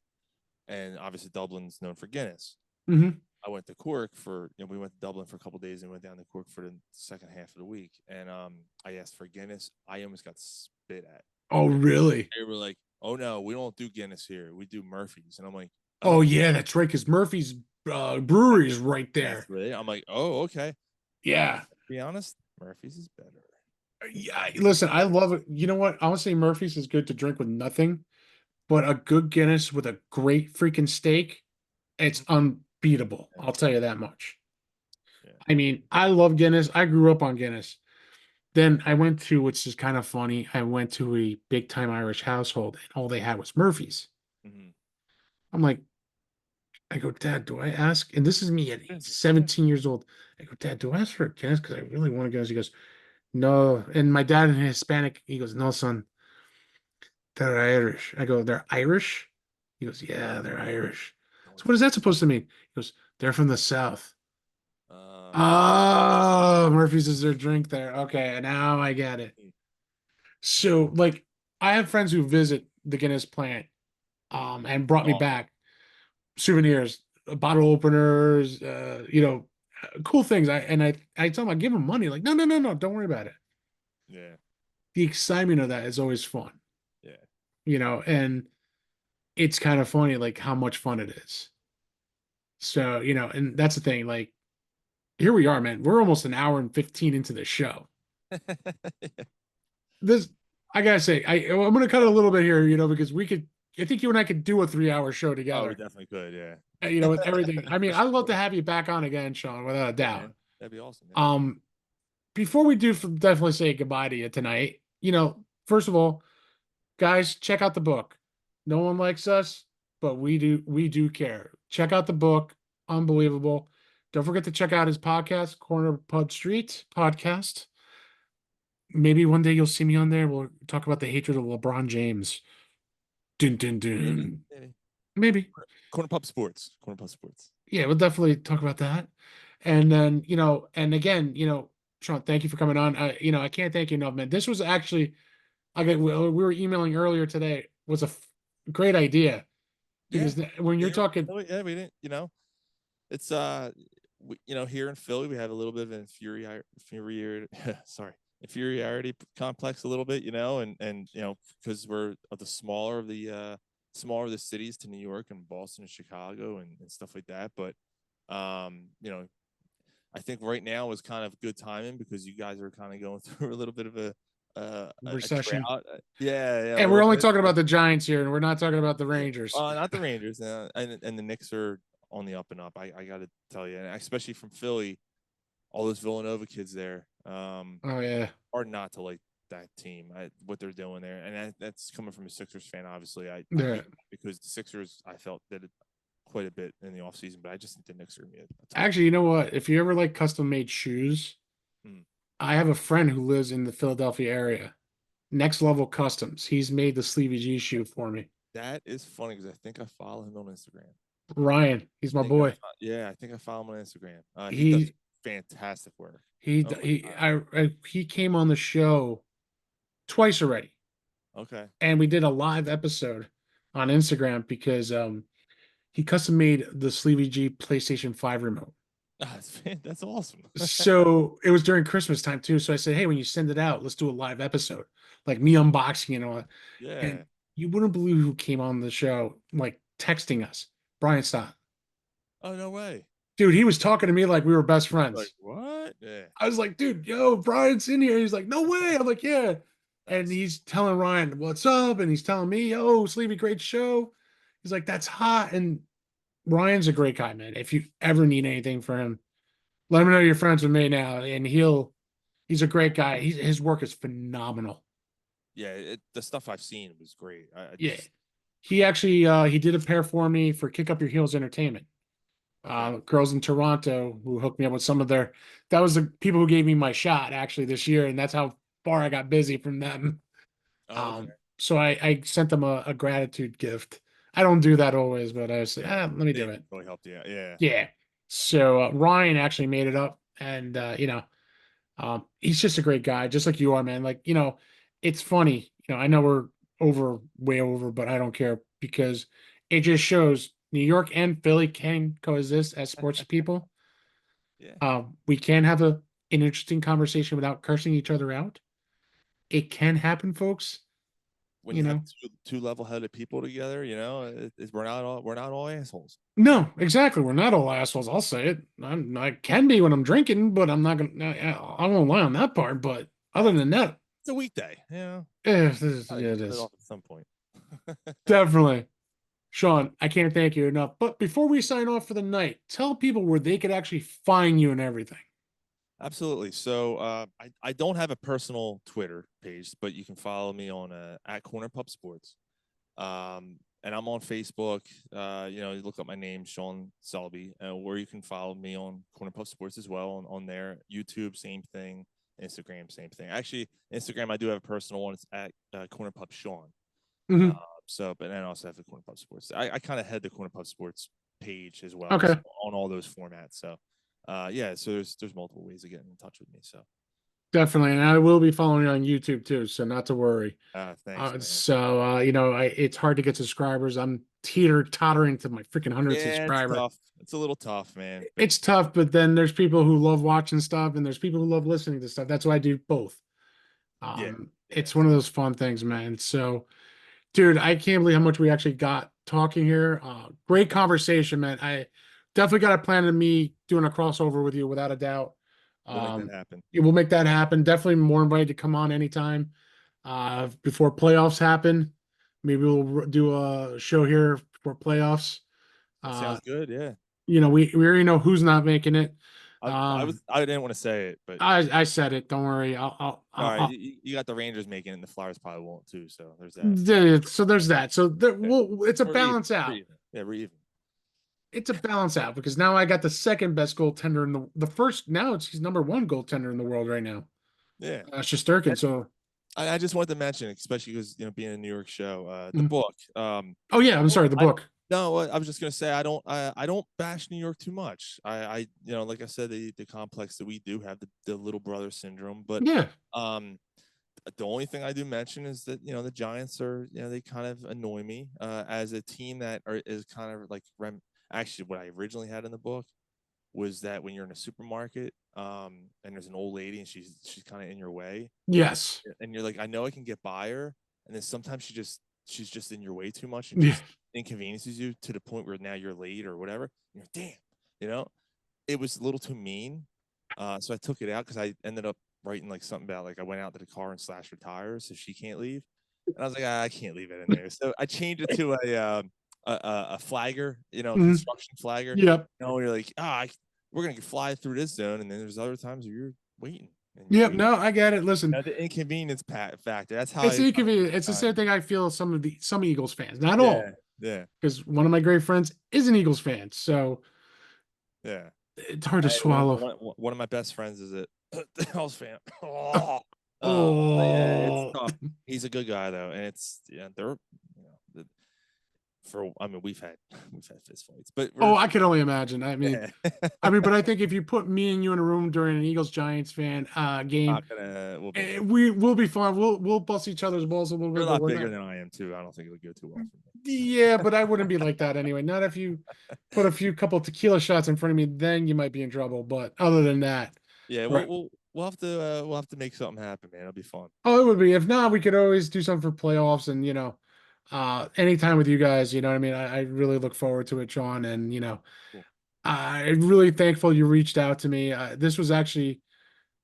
and obviously Dublin's known for Guinness. Hmm. I went to Cork for we went to Dublin for a couple of days and went down to Cork for the second half of the week, and I asked for Guinness. I almost got spit at. Oh, really? They were like, "Oh no, we don't do Guinness here. We do Murphy's," and I'm like, Oh, "Oh." yeah, that's right. Because Murphy's brewery is right That's there. right. I'm like, "Oh, okay." Yeah. To be honest, Murphy's is better. Yeah. Listen, I love it. You know what? I would say Murphy's is good to drink with nothing, but a good Guinness with a great freaking steak, it's unbeatable. Yeah, I'll tell you that much. yeah. I mean, I love Guinness. I grew up on Guinness. Then I went to, which is kind of funny, I went to a big time Irish household and all they had was Murphy's. Mm-hmm. I'm like, I go, Dad, do I ask? And this is me at Yeah. 17 years old. I go, Dad, do I ask for a Guinness? Because I really want a Guinness. He goes, no. And my dad is Hispanic. He goes, no, son, they're Irish. I go, they're Irish? He goes, yeah, they're Irish. No, So it's what is that supposed to mean? He goes, they're from the South. uh, Oh, Murphy's is their drink there. Okay, now I get it. So, like, I have friends who visit the Guinness plant, and brought me oh back souvenirs, bottle openers, cool things. I tell them I give them money. Like, no, no, no, no, don't worry about it. yeah, The excitement of that is always fun, yeah. and it's kind of funny, like how much fun it is. So, and that's the thing. Like, here we are, man. We're almost an hour and 15 into the show. This, I gotta say, I'm gonna cut it a little bit here, because I think you and I could do a 3 hour show Oh, we together. definitely could. Yeah, With everything. I mean, for I'd love to sure. have you back on again, Sean, without a Yeah, doubt. man, that'd be awesome. Yeah. Um, Before we do definitely say goodbye to you tonight, first of all, guys, check out the book. No one likes us, but we do care. Check out the book. Unbelievable. Don't forget to check out his podcast, Corner Pub Street Podcast. Maybe one day you'll see me on there. We'll talk about the hatred of LeBron James. Dun dun Maybe, dun. maybe. Maybe. Corner Pub Sports. Corner Pub Sports. Yeah, we'll definitely talk about that. And then, and again, Sean, thank you for coming on. I can't thank you enough, man. This was actually, we were emailing earlier today, was a great idea Yeah, because when you're here, talking, yeah, we didn't. It's here in Philly, we have a little bit of an sorry, inferiority complex a little bit, and because we're of the smaller of the smaller the cities to New York and Boston and Chicago and stuff like that. But you know, I think right now is kind of good timing because you guys are kind of going through a little bit of a Recession. drought. Yeah, a And we're little only bit. talking about the Giants here, and we're not talking about the Yeah. Rangers. Not the Rangers, and the Knicks are on the up and up. I got to tell you, and especially from Philly, all those Villanova kids there. Oh yeah, Hard not to like that team, what they're doing there, and that's coming from a Sixers fan. Obviously, I yeah. hate that because the Sixers I felt did it quite a bit in the offseason, but I just think the Knicks are gonna be a tough. Actually, you know what? If you ever like custom made shoes, Mm. I have a friend who lives in the Philadelphia area. Next Level Customs. He's made the Sleevy G shoe for me. That is funny because I think I follow him on Instagram. Ryan, he's my boy. Yeah, I think I follow him on Instagram. He does He fantastic work. he Oh my he god. he came on the show twice already, Okay. and we did a live episode on Instagram because he custom made the Sleevy G PlayStation 5 remote. That's awesome. So it was during Christmas time too. So I said, hey, when you send it out, let's do a live episode, like me unboxing and all that. And Yeah. you wouldn't believe who came on the show, like texting us. Brian Stott. Oh no way. Dude, he was talking to me like we were best Like friends. what? Yeah. I was like, dude, yo, Brian's in here. He's like, no way. I'm like, yeah. And Nice. he's telling Ryan, what's up? And he's telling me, yo, Sleepy, great show. He's like, that's hot. And Ryan's a great guy, man. If you ever need anything for him, let him know you're friends with me now. And he's a great guy. His work is phenomenal. Yeah. The stuff I've seen was great. I Yeah. just He actually he did a pair for me for Kick Up Your Heels Entertainment. okay. Girls in Toronto who hooked me up with some of their that was the people who gave me my shot actually this year, and that's how far I got busy from them. Oh, okay. So I sent them a gratitude gift. I don't do that always, but I was like, Yeah. let me They do it. really helped you out. Yeah. Yeah. So Ryan actually made it up, and he's just a great guy, just like you are, man. Like it's funny. I know we're way over, but I don't care because it just shows New York and Philly can coexist as sports people. Yeah. We can have an interesting conversation without cursing each other out. It can happen, folks. When You you have know, two level-headed people together, we're not all assholes. no, exactly. We're not all assholes. I'll say it. I can be when I'm drinking, but I'm not gonna. I won't lie on that part. But other Yeah. than that, It's a weekday. Yeah. yeah, it Cut it is off at some point. definitely. Sean, I can't thank you enough. But before we sign off for the night, tell people where they could actually find you and everything. Absolutely. So I don't have a personal Twitter page, but you can follow me on at Corner Pub Sports. And I'm on Facebook. You look up my name, Sean Selby, or you can follow me on Corner Pub Sports as well on there. YouTube, same thing. Instagram, same thing. Actually, Instagram, I do have a personal one. It's at Corner Pub Sean. Uh, Hmm. but then I also have the Corner Pub Sports. I kind of head the Corner Pub Sports page as well, so Okay, on all those formats. So, yeah. So there's multiple ways of getting in touch with me. So, definitely, and I will be following you on YouTube too, so not to worry. thanks, man. It's hard to get subscribers. I'm teeter tottering to my freaking 100 Yeah, it's subscriber. tough. It's a little tough, man. But It's tough, but then there's people who love watching stuff, and there's people who love listening to stuff. That's why I do both. yeah, yeah. It's one of those fun things, man. So, dude, I can't believe how much we actually got talking here. Great conversation, man. I definitely got a plan of me doing a crossover with you without a doubt. We'll make that Um, happen. yeah, we'll make that happen. Definitely more invited to come on anytime. Before playoffs happen, maybe we'll do a show here for playoffs. That Uh, sounds good. Yeah. we already know who's not making it. I I didn't want to say it, but I said it. Don't worry. all right. You got the Rangers making it, and the Flyers probably won't too. So there's that. So there's that. So Yeah. it's a We're even. balance We're out. even. Yeah, we're even. It's a balance out because now I got the second best goaltender in the first. Now he's number one goaltender in the world right now. Yeah. Shesterkin. So I just wanted to mention, especially because being a New York show, the mm. book. Oh yeah, I'm sorry. The I book. no, I was just gonna say I don't bash New York too much. Like I said, the complex that we do have the little brother syndrome, but Yeah. um, the only thing I do mention is that the Giants are they kind of annoy me as a team is kind of like actually what I originally had in the book was that when you're in a supermarket and there's an old lady and she's kind of in your way Yes. and you're like, I know I can get by her, and then sometimes she just she's just in your way too much and Yeah. just inconveniences you to the point where now you're late or whatever. You're like, damn, you know, it was a little too mean. So I took it out because I ended up writing like something about like I went out to the car and slashed her tires so she can't leave. And I was like, I can't leave it in there. So I changed it to a flagger, you know, a Mhm. construction flagger. Yep. You know, you're like, we're gonna fly through this zone, and then there's other times where you're waiting and you're Yep. waiting. No, I get it. Listen, The inconvenience factor. That's how it's I try to inconvenient. take It's the time. same thing I feel some Eagles fans, not all, Yeah, yeah, because one of my great friends is an Eagles fan, so yeah. it's hard to I, swallow. one of my best friends is a House fan. Oh, yeah, it's Oh, tough. He's a good guy though, and it's yeah, they're you know for I mean we've had fist fights, but oh, we're I can only imagine. yeah. But I think if you put me and you in a room during an Eagles Giants fan game, Not gonna we'll make it. we will be fine. We'll bust each other's balls a little You're a bit, but lot we're bigger not. than I am too. I don't think it'll go too well for me. Yeah, but I wouldn't be like that anyway. Not if you put a few couple tequila shots in front of me, then you might be in trouble. But other than that, Yeah, right? we'll have to make something happen, man. It'll be fun. Oh, it would be. If not, we could always do something for playoffs, and anytime with you guys. You know what I mean? I really look forward to it, Sean. And Cool. I'm really thankful you reached out to me. This was actually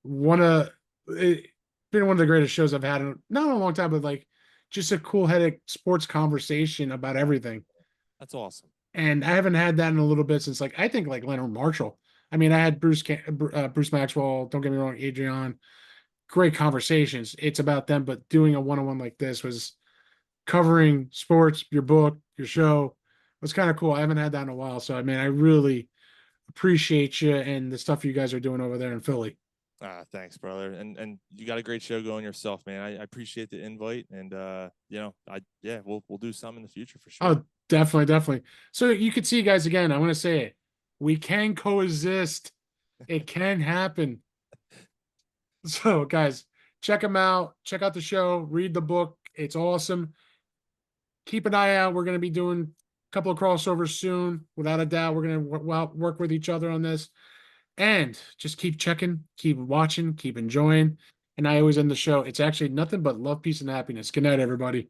one of it, been one of the greatest shows I've had in not in a long time, but like just a cool headed sports conversation about Uh, everything. that's awesome. And I haven't had that in a little bit since like I think like Leonard Marshall. I mean, I had Bruce Maxwell. Don't get me wrong, Adrian. Great conversations. It's about them, but doing a one-on-one like this was covering sports, your book, your show was kind of cool. I haven't had that in a while, so I mean, I really appreciate you and the stuff you guys are doing over there in Philly. Thanks, brother. And you got a great show going yourself, man. I appreciate the invite, and I yeah, we'll do some in the future for sure. Oh, definitely, definitely. So you could see you guys again. I want to say it. We can coexist. It can happen. So, guys, check them out. Check out the show. Read the book. It's awesome. Keep an eye out. We're going to be doing a couple of crossovers soon. Without a doubt, we're going to work with each other on this. And just keep checking, keep watching, keep enjoying. And I always end the show. It's actually nothing but love, peace, and happiness. Good night, everybody.